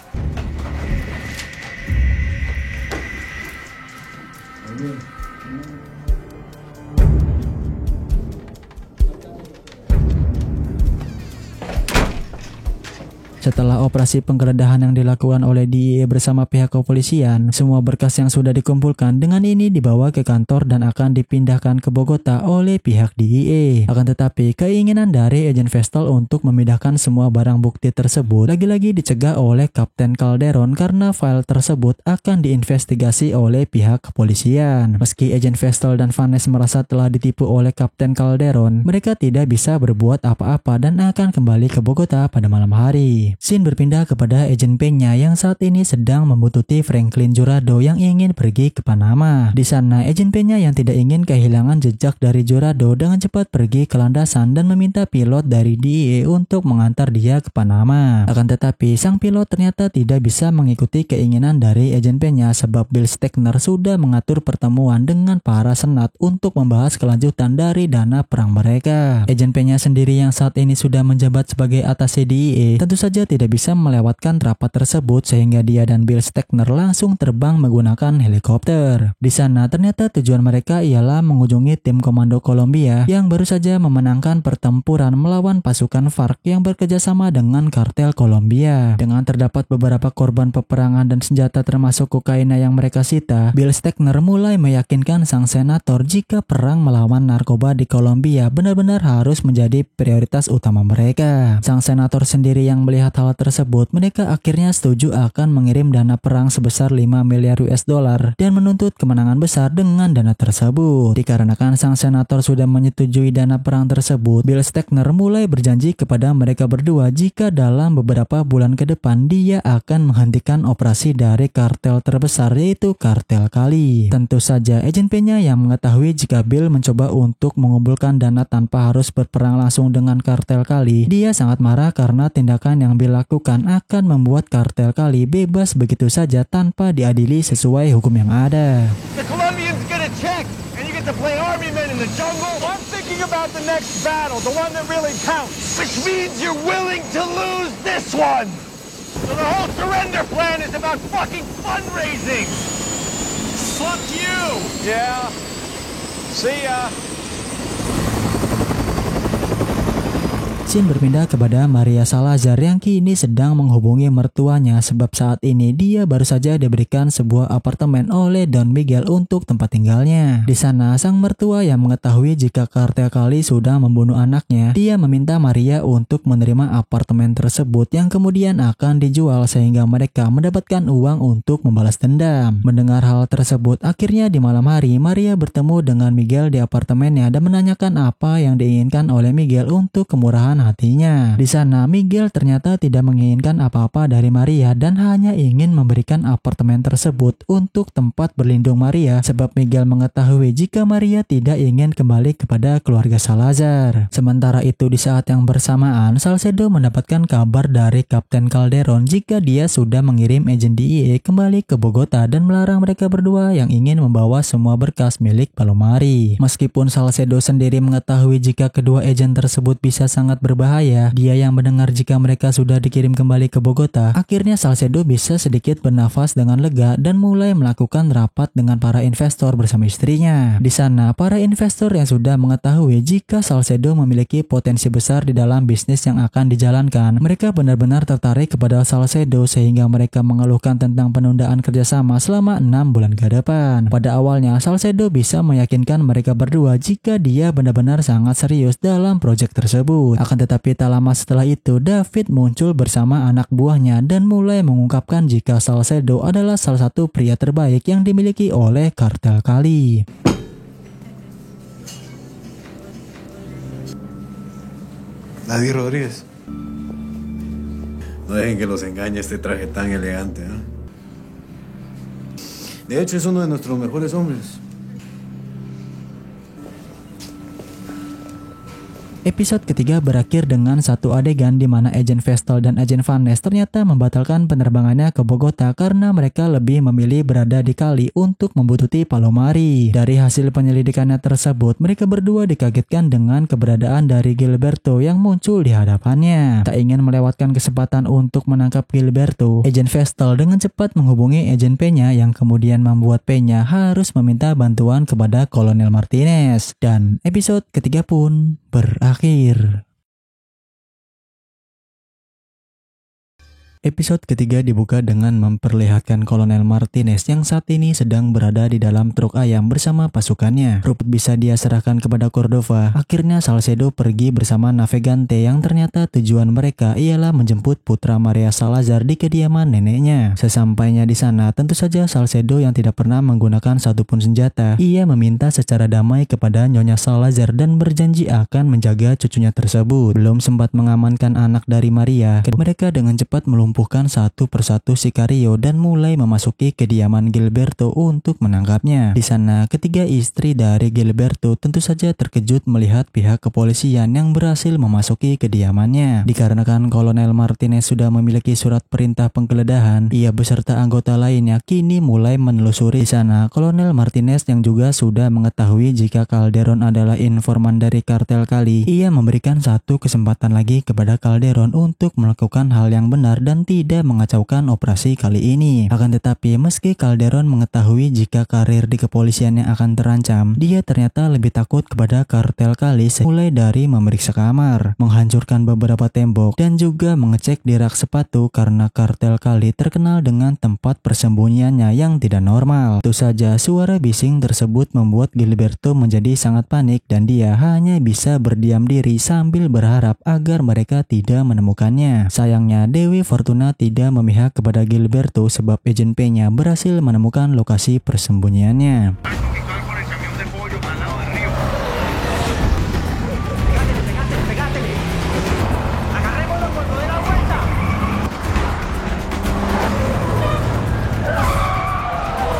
Setelah operasi penggeledahan yang dilakukan oleh DIE bersama pihak kepolisian, semua berkas yang sudah dikumpulkan dengan ini dibawa ke kantor dan akan dipindahkan ke Bogota oleh pihak DIE. Akan tetapi, keinginan dari Agent Vestal untuk memindahkan semua barang bukti tersebut lagi-lagi dicegah oleh Kapten Calderon karena file tersebut akan diinvestigasi oleh pihak kepolisian. Meski Agent Vestal dan Vanes merasa telah ditipu oleh Kapten Calderon, mereka tidak bisa berbuat apa-apa dan akan kembali ke Bogota pada malam hari. Kali. Scene berpindah kepada Agent Peña yang saat ini sedang membuntuti Franklin Jurado yang ingin pergi ke Panama. Di sana, Agent Peña yang tidak ingin kehilangan jejak dari Jurado dengan cepat pergi ke landasan dan meminta pilot dari DEA untuk mengantar dia ke Panama. Akan tetapi, sang pilot ternyata tidak bisa mengikuti keinginan dari Agent Peña sebab Bill Stegner sudah mengatur pertemuan dengan para senat untuk membahas kelanjutan dari dana perang mereka. Agent Peña sendiri yang saat ini sudah menjabat sebagai atasé DEA tentu saja tidak bisa melewatkan rapat tersebut sehingga dia dan Bill Stegner langsung terbang menggunakan helikopter. Di sana ternyata tujuan mereka ialah mengunjungi tim komando Kolombia yang baru saja memenangkan pertempuran melawan pasukan FARC yang bekerjasama dengan kartel Kolombia. Dengan terdapat beberapa korban peperangan dan senjata termasuk kokaina yang mereka sita, Bill Stegner mulai meyakinkan sang senator jika perang melawan narkoba di Kolombia benar-benar harus menjadi prioritas utama mereka. Sang senator sendiri yang melihat hal tersebut, mereka akhirnya setuju akan mengirim dana perang sebesar 5 miliar US dollar dan menuntut kemenangan besar dengan dana tersebut. Dikarenakan sang senator sudah menyetujui dana perang tersebut, Bill Stegner mulai berjanji kepada mereka berdua jika dalam beberapa bulan ke depan dia akan menghentikan operasi dari kartel terbesar yaitu kartel Cali. Tentu saja Agent Peña yang mengetahui jika Bill mencoba untuk mengumpulkan dana tanpa harus berperang langsung dengan kartel Cali, dia sangat marah karena tindakan yang Bill lakukan akan membuat kartel Cali bebas begitu saja tanpa diadili sesuai hukum yang ada. The Colombians get a check and you get to play army men in the jungle. I'm thinking about the next battle, the one that really counts. Which means you're willing to lose this one. So the whole surrender plan is about fucking fundraising. Fuck you. Yeah. See ya. Scene berpindah kepada Maria Salazar yang kini sedang menghubungi mertuanya sebab saat ini dia baru saja diberikan sebuah apartemen oleh Don Miguel untuk tempat tinggalnya. Di sana, sang mertua yang mengetahui jika kartel Cali sudah membunuh anaknya, dia meminta Maria untuk menerima apartemen tersebut yang kemudian akan dijual sehingga mereka mendapatkan uang untuk membalas dendam. Mendengar hal tersebut, akhirnya di malam hari Maria bertemu dengan Miguel di apartemennya dan menanyakan apa yang diinginkan oleh Miguel untuk kemurahan hatinya. Di sana, Miguel ternyata tidak menginginkan apa-apa dari Maria dan hanya ingin memberikan apartemen tersebut untuk tempat berlindung Maria sebab Miguel mengetahui jika Maria tidak ingin kembali kepada keluarga Salazar. Sementara itu di saat yang bersamaan, Salcedo mendapatkan kabar dari Kapten Calderon jika dia sudah mengirim agen DEA kembali ke Bogota dan melarang mereka berdua yang ingin membawa semua berkas milik Palomari. Meskipun Salcedo sendiri mengetahui jika kedua agen tersebut bisa sangat berbahaya, dia yang mendengar jika mereka sudah dikirim kembali ke Bogota, akhirnya Salcedo bisa sedikit bernafas dengan lega dan mulai melakukan rapat dengan para investor bersama istrinya. Di sana, para investor yang sudah mengetahui jika Salcedo memiliki potensi besar di dalam bisnis yang akan dijalankan, mereka benar-benar tertarik kepada Salcedo sehingga mereka mengeluhkan tentang penundaan kerjasama selama 6 bulan ke depan. Pada awalnya, Salcedo bisa meyakinkan mereka berdua jika dia benar-benar sangat serius dalam proyek tersebut. Akan tetapi tak lama setelah itu, David muncul bersama anak buahnya dan mulai mengungkapkan jika Salcedo adalah salah satu pria terbaik yang dimiliki oleh kartel Cali. David Rodríguez. No dejen que los engañe este traje tan elegante, ¿eh? De hecho, es uno de nuestros mejores hombres. Episode ketiga berakhir dengan satu adegan di mana Agent Vestal dan Agent Vaness ternyata membatalkan penerbangannya ke Bogota karena mereka lebih memilih berada di Cali untuk membuntuti Palomari. Dari hasil penyelidikannya tersebut, mereka berdua dikagetkan dengan keberadaan dari Gilberto yang muncul di hadapannya. Tak ingin melewatkan kesempatan untuk menangkap Gilberto, Agent Vestal dengan cepat menghubungi Agent Peña yang kemudian membuat Peña harus meminta bantuan kepada Kolonel Martinez. Dan episode ketiga pun berakhir. Episode ketiga dibuka dengan memperlihatkan Kolonel Martinez yang saat ini sedang berada di dalam truk ayam bersama pasukannya. Rumput bisa dia serahkan kepada Cordova. Akhirnya Salcedo pergi bersama Navegante yang ternyata tujuan mereka ialah menjemput putra Maria Salazar di kediaman neneknya. Sesampainya di sana, tentu saja Salcedo yang tidak pernah menggunakan satupun senjata, ia meminta secara damai kepada Nyonya Salazar dan berjanji akan menjaga cucunya tersebut. Belum sempat mengamankan anak dari Maria, mereka dengan cepat melumpuhkan satu persatu Sicario dan mulai memasuki kediaman Gilberto untuk menangkapnya. Di sana, ketiga istri dari Gilberto tentu saja terkejut melihat pihak kepolisian yang berhasil memasuki kediamannya. Dikarenakan Kolonel Martinez sudah memiliki surat perintah penggeledahan, ia beserta anggota lainnya kini mulai menelusuri. Di sana, Kolonel Martinez yang juga sudah mengetahui jika Calderon adalah informan dari kartel Cali, ia memberikan satu kesempatan lagi kepada Calderon untuk melakukan hal yang benar dan tidak mengacaukan operasi kali ini. Akan tetapi meski Calderon mengetahui jika karir di kepolisiannya akan terancam, dia ternyata lebih takut kepada kartel Cali, mulai dari memeriksa kamar, menghancurkan beberapa tembok, dan juga mengecek di rak sepatu karena kartel Cali terkenal dengan tempat persembunyiannya yang tidak normal. Tentu saja suara bising tersebut membuat Gilberto menjadi sangat panik dan dia hanya bisa berdiam diri sambil berharap agar mereka tidak menemukannya. Sayangnya Dewi Fortuna tidak memihak kepada Gilberto sebab Agent P-nya berhasil menemukan lokasi persembunyiannya.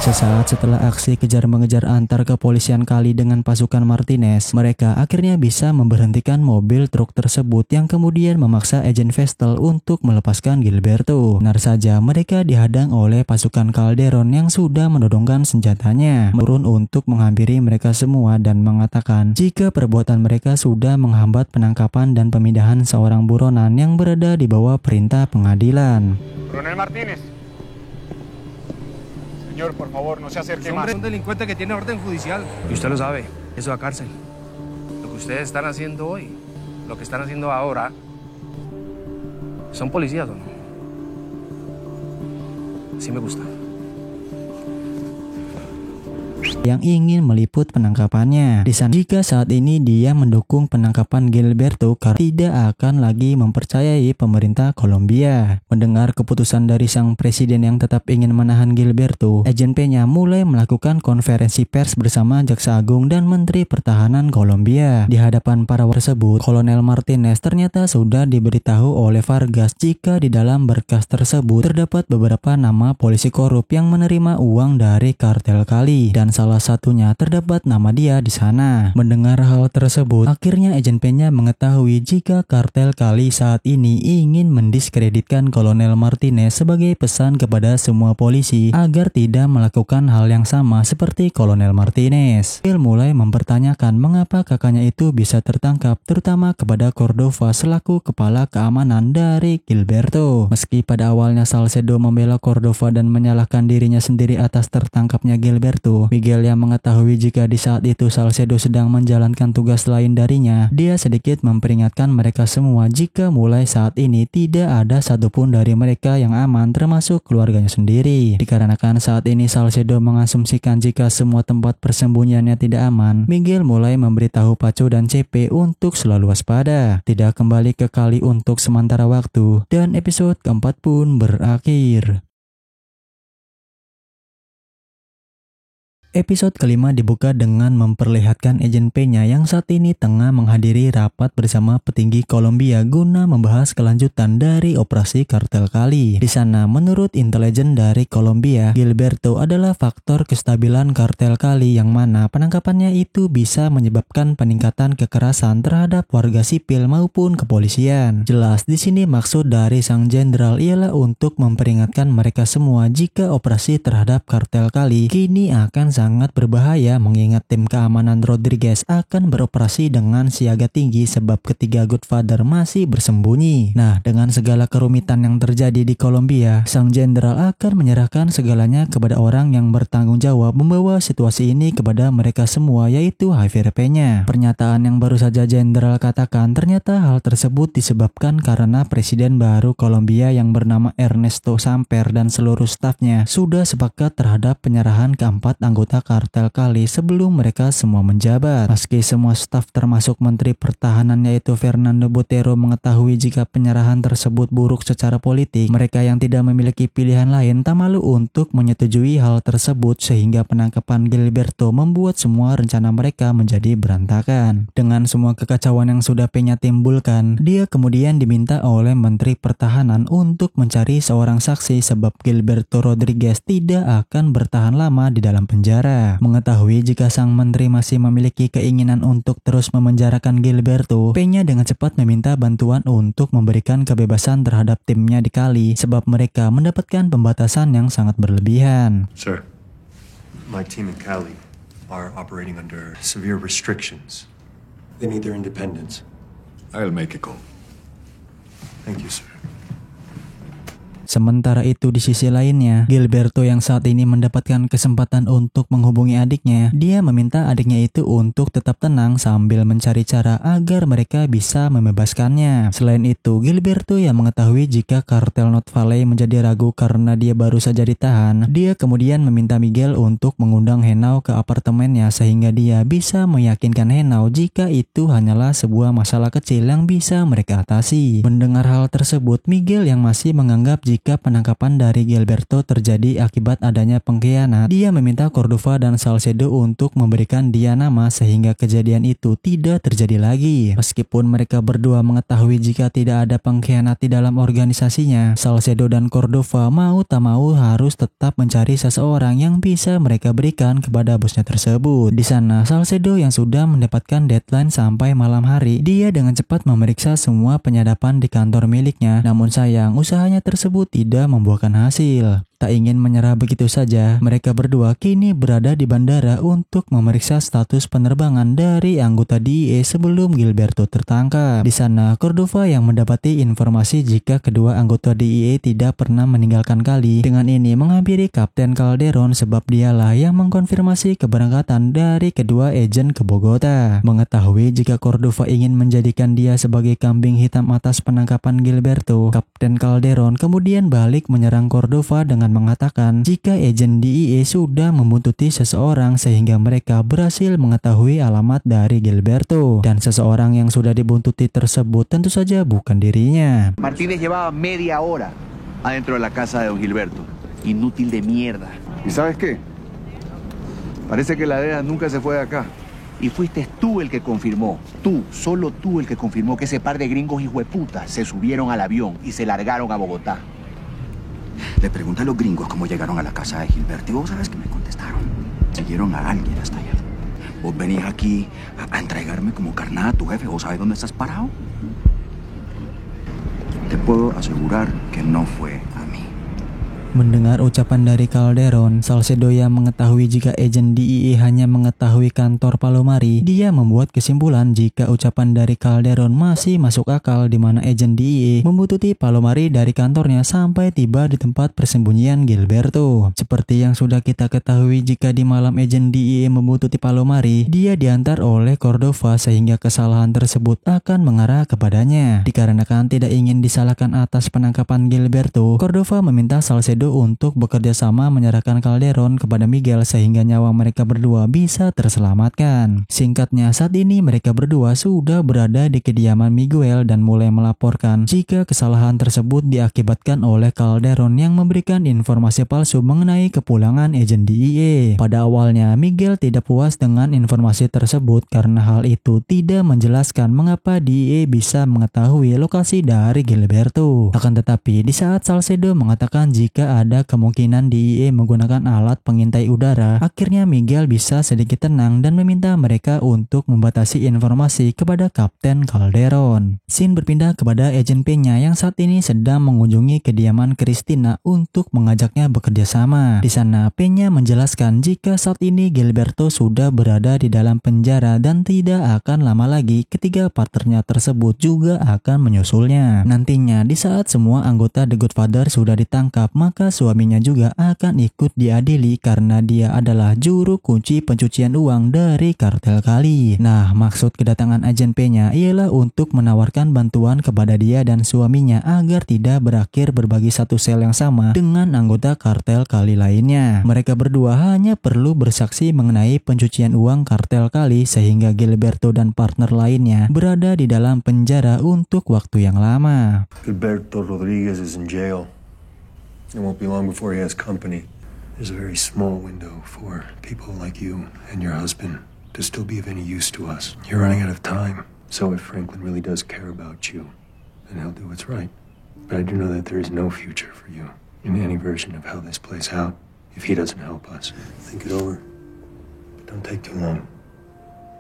Sesaat setelah aksi kejar-mengejar antar kepolisian Cali dengan pasukan Martinez, mereka akhirnya bisa memberhentikan mobil truk tersebut yang kemudian memaksa Agent Vestal untuk melepaskan Gilberto. Benar saja, mereka dihadang oleh pasukan Calderon yang sudah menodongkan senjatanya, turun untuk menghampiri mereka semua dan mengatakan jika perbuatan mereka sudah menghambat penangkapan dan pemindahan seorang buronan yang berada di bawah perintah pengadilan. Coronel Martínez. Señor, por favor, no se acerque más. Es un delincuente que tiene orden judicial. Y usted lo sabe, eso a cárcel. Lo que ustedes están haciendo hoy, lo que están haciendo ahora, ¿son policías o no? Sí me gusta. Yang ingin meliput penangkapannya. Di sana, jika saat ini dia mendukung penangkapan Gilberto karena tidak akan lagi mempercayai pemerintah Kolombia. Mendengar keputusan dari sang presiden yang tetap ingin menahan Gilberto, Agent P-nya mulai melakukan konferensi pers bersama Jaksa Agung dan Menteri Pertahanan Kolombia. Di hadapan para tersebut, Kolonel Martinez ternyata sudah diberitahu oleh Vargas jika di dalam berkas tersebut terdapat beberapa nama polisi korup yang menerima uang dari kartel Cali dan salah satunya terdapat nama dia di sana. Mendengar hal tersebut, akhirnya Agent P-nya mengetahui jika kartel Cali saat ini ingin mendiskreditkan Kolonel Martinez sebagai pesan kepada semua polisi agar tidak melakukan hal yang sama seperti Kolonel Martinez. Bill mulai mempertanyakan mengapa kakaknya itu bisa tertangkap, terutama kepada Cordova selaku kepala keamanan dari Gilberto. Meski pada awalnya Salcedo membela Cordova dan menyalahkan dirinya sendiri atas tertangkapnya Gilberto, Miguel yang mengetahui jika di saat itu Salcedo sedang menjalankan tugas lain darinya, dia sedikit memperingatkan mereka semua jika mulai saat ini tidak ada satupun dari mereka yang aman termasuk keluarganya sendiri. Dikarenakan saat ini Salcedo mengasumsikan jika semua tempat persembunyiannya tidak aman, Miguel mulai memberitahu Paco dan CP untuk selalu waspada, tidak kembali ke Cali untuk sementara waktu, dan episode keempat pun berakhir. Episode kelima dibuka dengan memperlihatkan Agent P-nya yang saat ini tengah menghadiri rapat bersama petinggi Kolombia guna membahas kelanjutan dari operasi kartel Cali. Di sana, menurut intelijen dari Kolombia, Gilberto adalah faktor kestabilan kartel Cali yang mana penangkapannya itu bisa menyebabkan peningkatan kekerasan terhadap warga sipil maupun kepolisian. Jelas di sini maksud dari sang jenderal ialah untuk memperingatkan mereka semua jika operasi terhadap kartel Cali kini akan sangat berbahaya mengingat tim keamanan Rodriguez akan beroperasi dengan siaga tinggi sebab ketiga Godfather masih bersembunyi. Nah, dengan segala kerumitan yang terjadi di Kolombia, sang jenderal akan menyerahkan segalanya kepada orang yang bertanggung jawab membawa situasi ini kepada mereka semua, yaitu Javier Peña. Pernyataan yang baru saja jenderal katakan ternyata hal tersebut disebabkan karena presiden baru Kolombia yang bernama Ernesto Samper dan seluruh stafnya sudah sepakat terhadap penyerahan keempat anggota kartel Cali sebelum mereka semua menjabat. Meski semua staf termasuk Menteri Pertahanan yaitu Fernando Botero mengetahui jika penyerahan tersebut buruk secara politik, mereka yang tidak memiliki pilihan lain tak malu untuk menyetujui hal tersebut sehingga penangkapan Gilberto membuat semua rencana mereka menjadi berantakan. Dengan semua kekacauan yang sudah Peña timbulkan, dia kemudian diminta oleh Menteri Pertahanan untuk mencari seorang saksi sebab Gilberto Rodriguez tidak akan bertahan lama di dalam penjara. Mengetahui jika sang menteri masih memiliki keinginan untuk terus memenjarakan Gilberto, Peña dengan cepat meminta bantuan untuk memberikan kebebasan terhadap timnya di Cali sebab mereka mendapatkan pembatasan yang sangat berlebihan. Sir, my team in Cali are operating under severe restrictions. They need their independence. I'll make a call. Thank you, sir. Sementara itu di sisi lainnya, Gilberto yang saat ini mendapatkan kesempatan untuk menghubungi adiknya, dia meminta adiknya itu untuk tetap tenang sambil mencari cara agar mereka bisa membebaskannya. Selain itu, Gilberto yang mengetahui jika kartel North Valley menjadi ragu karena dia baru saja ditahan, dia kemudian meminta Miguel untuk mengundang Henao ke apartemennya sehingga dia bisa meyakinkan Henao jika itu hanyalah sebuah masalah kecil yang bisa mereka atasi. Mendengar hal tersebut, Miguel yang masih menganggap jika penangkapan dari Gilberto terjadi akibat adanya pengkhianat, dia meminta Cordova dan Salcedo untuk memberikan dia nama sehingga kejadian itu tidak terjadi lagi. Meskipun mereka berdua mengetahui jika tidak ada pengkhianat di dalam organisasinya, Salcedo dan Cordova mau tak mau harus tetap mencari seseorang yang bisa mereka berikan kepada bosnya tersebut. Di sana, Salcedo yang sudah mendapatkan deadline sampai malam hari, dia dengan cepat memeriksa semua penyadapan di kantor miliknya, namun sayang usahanya tersebut tidak membuahkan hasil. Tak ingin menyerah begitu saja, mereka berdua kini berada di bandara untuk memeriksa status penerbangan dari anggota DIE sebelum Gilberto tertangkap. Di sana, Cordova yang mendapati informasi jika kedua anggota DIE tidak pernah meninggalkan Cali. Dengan ini menghampiri Kapten Calderon sebab dialah yang mengkonfirmasi keberangkatan dari kedua agen ke Bogota. Mengetahui jika Cordova ingin menjadikan dia sebagai kambing hitam atas penangkapan Gilberto, Kapten Calderon kemudian balik menyerang Cordova dengan mengatakan jika agen DIE sudah membuntuti seseorang sehingga mereka berhasil mengetahui alamat dari Gilberto, dan seseorang yang sudah dibuntuti tersebut tentu saja bukan dirinya. Martínez llevaba media hora adentro de la casa de don Gilberto. Inútil de mierda. ¿Y sabes qué? Parece que la DEA nunca se fue de acá. Y fuiste tú el que confirmó, tú, solo tú el que confirmó que ese par de gringos hijueputas se subieron al avión y se largaron a Bogotá. Le pregunté a los gringos cómo llegaron a la casa de Gilberto y vos sabes que me contestaron. Siguieron a alguien hasta allá. Vos venís aquí a entregarme como carnada a tu jefe. ¿Vos sabés dónde estás parado? Te puedo asegurar que no fue a mí. Mendengar ucapan dari Calderon, Salcedo yang mengetahui jika agen DIE hanya mengetahui kantor Palomari, dia membuat kesimpulan jika ucapan dari Calderon masih masuk akal di mana agen DIE membuntuti Palomari dari kantornya sampai tiba di tempat persembunyian Gilberto. Seperti yang sudah kita ketahui jika di malam agen DIE membuntuti Palomari, dia diantar oleh Cordova sehingga kesalahan tersebut akan mengarah kepadanya. Dikarenakan tidak ingin disalahkan atas penangkapan Gilberto, Cordova meminta Salcedo untuk bekerja sama menyerahkan Calderon kepada Miguel sehingga nyawa mereka berdua bisa terselamatkan. Singkatnya, saat ini mereka berdua sudah berada di kediaman Miguel dan mulai melaporkan jika kesalahan tersebut diakibatkan oleh Calderon yang memberikan informasi palsu mengenai kepulangan agen DIE. Pada awalnya, Miguel tidak puas dengan informasi tersebut karena hal itu tidak menjelaskan mengapa DIE bisa mengetahui lokasi dari Gilberto. Akan tetapi, di saat Salcedo mengatakan jika jika ada kemungkinan DIA menggunakan alat pengintai udara, akhirnya Miguel bisa sedikit tenang dan meminta mereka untuk membatasi informasi kepada Kapten Calderon. Scene berpindah kepada Agent Peña yang saat ini sedang mengunjungi kediaman Cristina untuk mengajaknya bekerja sama. Di sana Peña menjelaskan jika saat ini Gilberto sudah berada di dalam penjara dan tidak akan lama lagi ketiga partnernya tersebut juga akan menyusulnya. Nantinya di saat semua anggota The Godfather sudah ditangkap, maka suaminya juga akan ikut diadili karena dia adalah juru kunci pencucian uang dari kartel Cali. Nah, maksud kedatangan Agent Peña ialah untuk menawarkan bantuan kepada dia dan suaminya agar tidak berakhir berbagi satu sel yang sama dengan anggota kartel Cali lainnya. Mereka berdua hanya perlu bersaksi mengenai pencucian uang kartel Cali sehingga Gilberto dan partner lainnya berada di dalam penjara untuk waktu yang lama. Gilberto Rodriguez is in jail. It won't be long before he has company. There's a very small window for people like you and your husband to still be of any use to us. You're running out of time. So if Franklin really does care about you, then he'll do what's right. But I do know that there is no future for you in any version of how this plays out if he doesn't help us. Think it over. But don't take too long.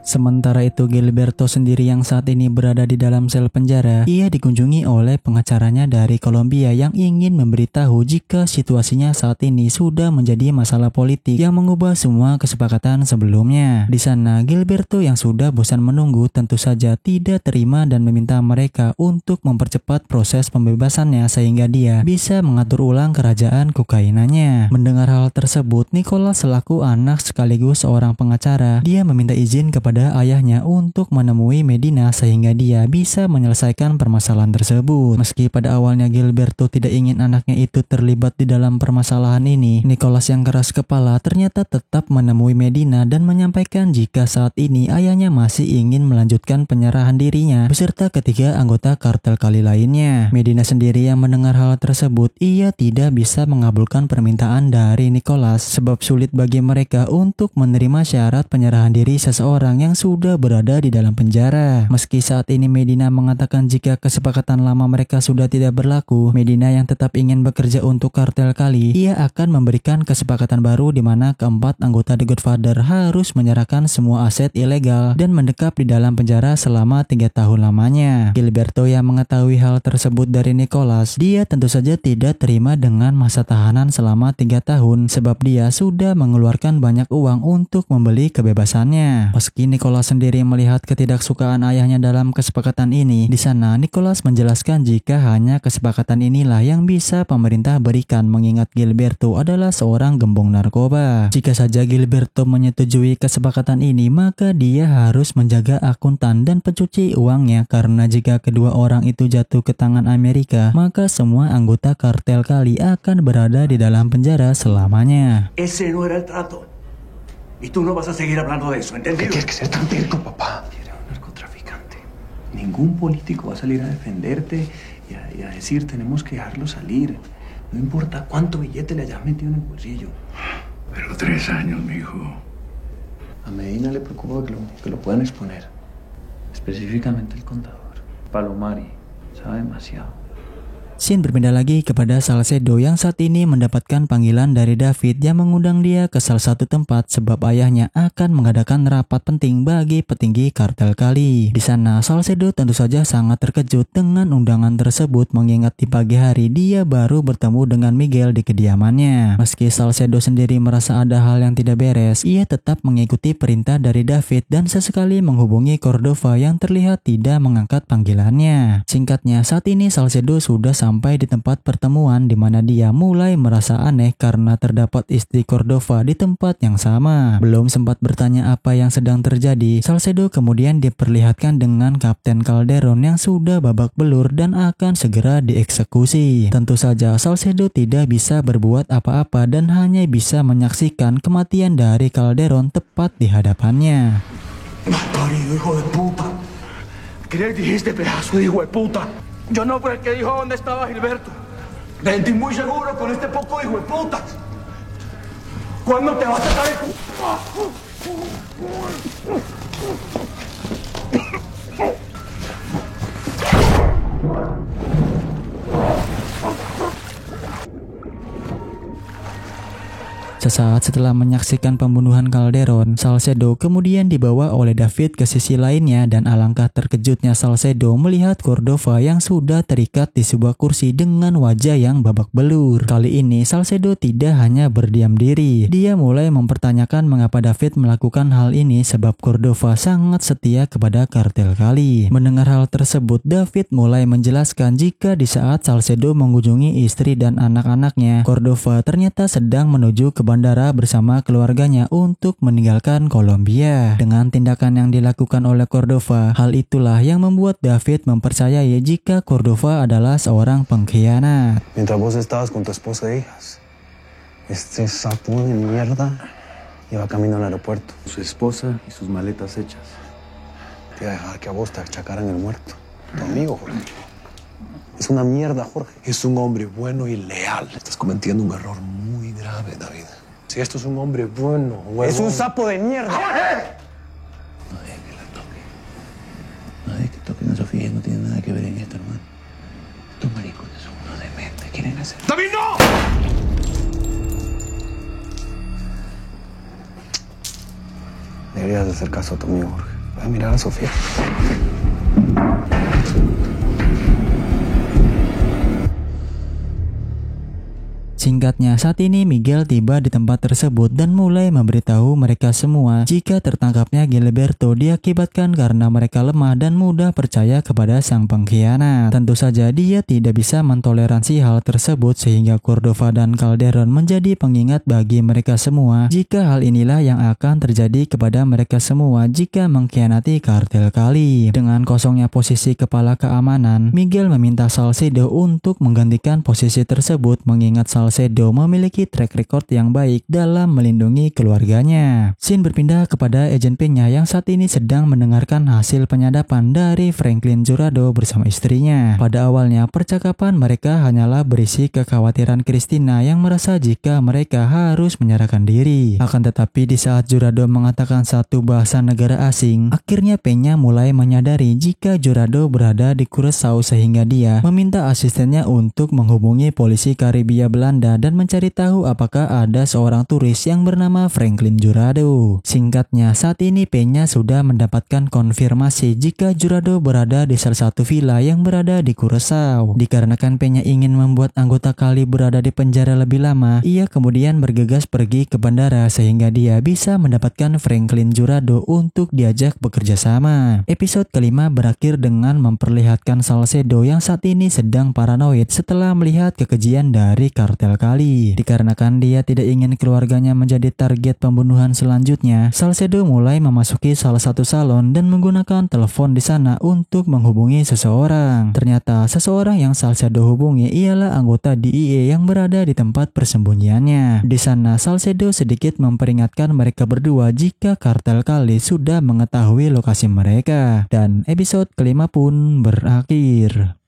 Sementara itu Gilberto sendiri yang saat ini berada di dalam sel penjara, ia dikunjungi oleh pengacaranya dari Kolombia yang ingin memberitahu jika situasinya saat ini sudah menjadi masalah politik yang mengubah semua kesepakatan sebelumnya. Di sana Gilberto yang sudah bosan menunggu tentu saja tidak terima dan meminta mereka untuk mempercepat proses pembebasannya sehingga dia bisa mengatur ulang kerajaan kokainanya. Mendengar hal tersebut, Nicholas selaku anak sekaligus seorang pengacara, dia meminta izin kepada ayahnya untuk menemui Medina sehingga dia bisa menyelesaikan permasalahan tersebut. Meski pada awalnya Gilberto tidak ingin anaknya itu terlibat di dalam permasalahan ini, Nicholas yang keras kepala ternyata tetap menemui Medina dan menyampaikan jika saat ini ayahnya masih ingin melanjutkan penyerahan dirinya beserta ketiga anggota kartel Cali lainnya. Medina sendiri yang mendengar hal tersebut, ia tidak bisa mengabulkan permintaan dari Nicholas sebab sulit bagi mereka untuk menerima syarat penyerahan diri seseorang yang sudah berada di dalam penjara. Meski saat ini Medina mengatakan jika kesepakatan lama mereka sudah tidak berlaku, Medina yang tetap ingin bekerja untuk kartel Cali, ia akan memberikan kesepakatan baru di mana keempat anggota The Godfather harus menyerahkan semua aset ilegal dan mendekap di dalam penjara selama 3 tahun lamanya. Gilberto yang mengetahui hal tersebut dari Nicholas, dia tentu saja tidak terima dengan masa tahanan selama 3 tahun sebab dia sudah mengeluarkan banyak uang untuk membeli kebebasannya. Meski Nicholas sendiri melihat ketidaksukaan ayahnya dalam kesepakatan ini, di sana Nicholas menjelaskan jika hanya kesepakatan inilah yang bisa pemerintah berikan mengingat Gilberto adalah seorang gembong narkoba. Jika saja Gilberto menyetujui kesepakatan ini, maka dia harus menjaga akuntan dan pencuci uangnya karena jika kedua orang itu jatuh ke tangan Amerika, maka semua anggota kartel Cali akan berada di dalam penjara selamanya. Ese no era el trato. Y tú no vas a seguir hablando de eso, ¿entendido? ¿Qué tienes que ser tan terco, papá? Eres un narcotraficante. Ningún político va a salir a defenderte y a decir tenemos que dejarlo salir. No importa cuánto billete le hayas metido en el bolsillo. Pero 3 años, mijo. A Medina le preocupa que lo puedan exponer. Específicamente el contador. Palomari sabe demasiado. Scene berpindah lagi kepada Salcedo yang saat ini mendapatkan panggilan dari David yang mengundang dia ke salah satu tempat sebab ayahnya akan mengadakan rapat penting bagi petinggi kartel Cali. Di sana Salcedo tentu saja sangat terkejut dengan undangan tersebut mengingat di pagi hari dia baru bertemu dengan Miguel di kediamannya. Meski Salcedo sendiri merasa ada hal yang tidak beres, ia tetap mengikuti perintah dari David dan sesekali menghubungi Cordova yang terlihat tidak mengangkat panggilannya. Singkatnya, saat ini Salcedo sudah sampai di tempat pertemuan di mana dia mulai merasa aneh karena terdapat istri Cordova di tempat yang sama. Belum sempat bertanya apa yang sedang terjadi, Salcedo kemudian diperlihatkan dengan Kapten Calderon yang sudah babak belur dan akan segera dieksekusi. Tentu saja Salcedo tidak bisa berbuat apa-apa dan hanya bisa menyaksikan kematian dari Calderon tepat di hadapannya. Malparido, hijo de puta. ¿Qué le dijiste, pedazo de hijo de puta? Yo no fui el que dijo dónde estaba Gilberto. Me sentí muy seguro con este poco de hijo de putas. ¿Cuándo te vas a sacar el... Sesaat setelah menyaksikan pembunuhan Calderon, Salcedo kemudian dibawa oleh David ke sisi lainnya dan alangkah terkejutnya Salcedo melihat Cordova yang sudah terikat di sebuah kursi dengan wajah yang babak belur. Kali ini Salcedo tidak hanya berdiam diri, dia mulai mempertanyakan mengapa David melakukan hal ini sebab Cordova sangat setia kepada kartel Cali. Mendengar hal tersebut, David mulai menjelaskan jika di saat Salcedo mengunjungi istri dan anak-anaknya, Cordova ternyata sedang menuju ke bandara bersama keluarganya untuk meninggalkan Kolombia. Dengan tindakan yang dilakukan oleh Cordova, hal itulah yang membuat David mempercayai jika Cordova adalah seorang pengkhianat. Mientras vos estabas con tu esposa e hijas, este sapo de mierda iba camino al aeropuerto. Su esposa y sus maletas hechas. Te iba a dejar que a vos te achacaran el muerto. Tu amigo, Jorge. Es una mierda, Jorge. Es un hombre bueno y leal. Estás cometiendo un error muy grave, David. Si esto es un hombre bueno, huevón. Es un sapo de mierda. ¡Jorge! No deje que la toque. No deje que toquen a Sofía. No tiene nada que ver en esto, hermano. Estos maricones son unos dementes. Quieren hacer... ¡David, no! Deberías de hacer caso a tu amigo, Jorge. Voy a mirar a Sofía. Singkatnya, saat ini Miguel tiba di tempat tersebut dan mulai memberitahu mereka semua jika tertangkapnya Gilberto diakibatkan karena mereka lemah dan mudah percaya kepada sang pengkhianat. Tentu saja dia tidak bisa mentoleransi hal tersebut sehingga Cordova dan Calderon menjadi pengingat bagi mereka semua jika hal inilah yang akan terjadi kepada mereka semua jika mengkhianati kartel Cali. Dengan kosongnya posisi kepala keamanan, Miguel meminta Salcedo untuk menggantikan posisi tersebut mengingat Salcedo memiliki track record yang baik dalam melindungi keluarganya. Scene berpindah kepada agen Peña yang saat ini sedang mendengarkan hasil penyadapan dari Franklin Jurado bersama istrinya. Pada awalnya, percakapan mereka hanyalah berisi kekhawatiran Cristina yang merasa jika mereka harus menyerahkan diri. Akan tetapi di saat Jurado mengatakan satu bahasa negara asing, akhirnya Peña mulai menyadari jika Jurado berada di Curaçao sehingga dia meminta asistennya untuk menghubungi polisi Karibia Belanda dan mencari tahu apakah ada seorang turis yang bernama Franklin Jurado. Singkatnya, saat ini Peña sudah mendapatkan konfirmasi jika Jurado berada di salah satu villa yang berada di Curaçao. Dikarenakan Peña ingin membuat anggota Cali berada di penjara lebih lama, ia kemudian bergegas pergi ke bandara sehingga dia bisa mendapatkan Franklin Jurado untuk diajak bekerja sama. Episode kelima berakhir dengan memperlihatkan Salcedo yang saat ini sedang paranoid setelah melihat kekejian dari kartel Cali. Dikarenakan dia tidak ingin keluarganya menjadi target pembunuhan selanjutnya, Salcedo mulai memasuki salah satu salon dan menggunakan telepon di sana untuk menghubungi seseorang. Ternyata seseorang yang Salcedo hubungi ialah anggota DIA yang berada di tempat persembunyiannya. Di sana Salcedo sedikit memperingatkan mereka berdua jika kartel Cali sudah mengetahui lokasi mereka. Dan episode kelima pun berakhir.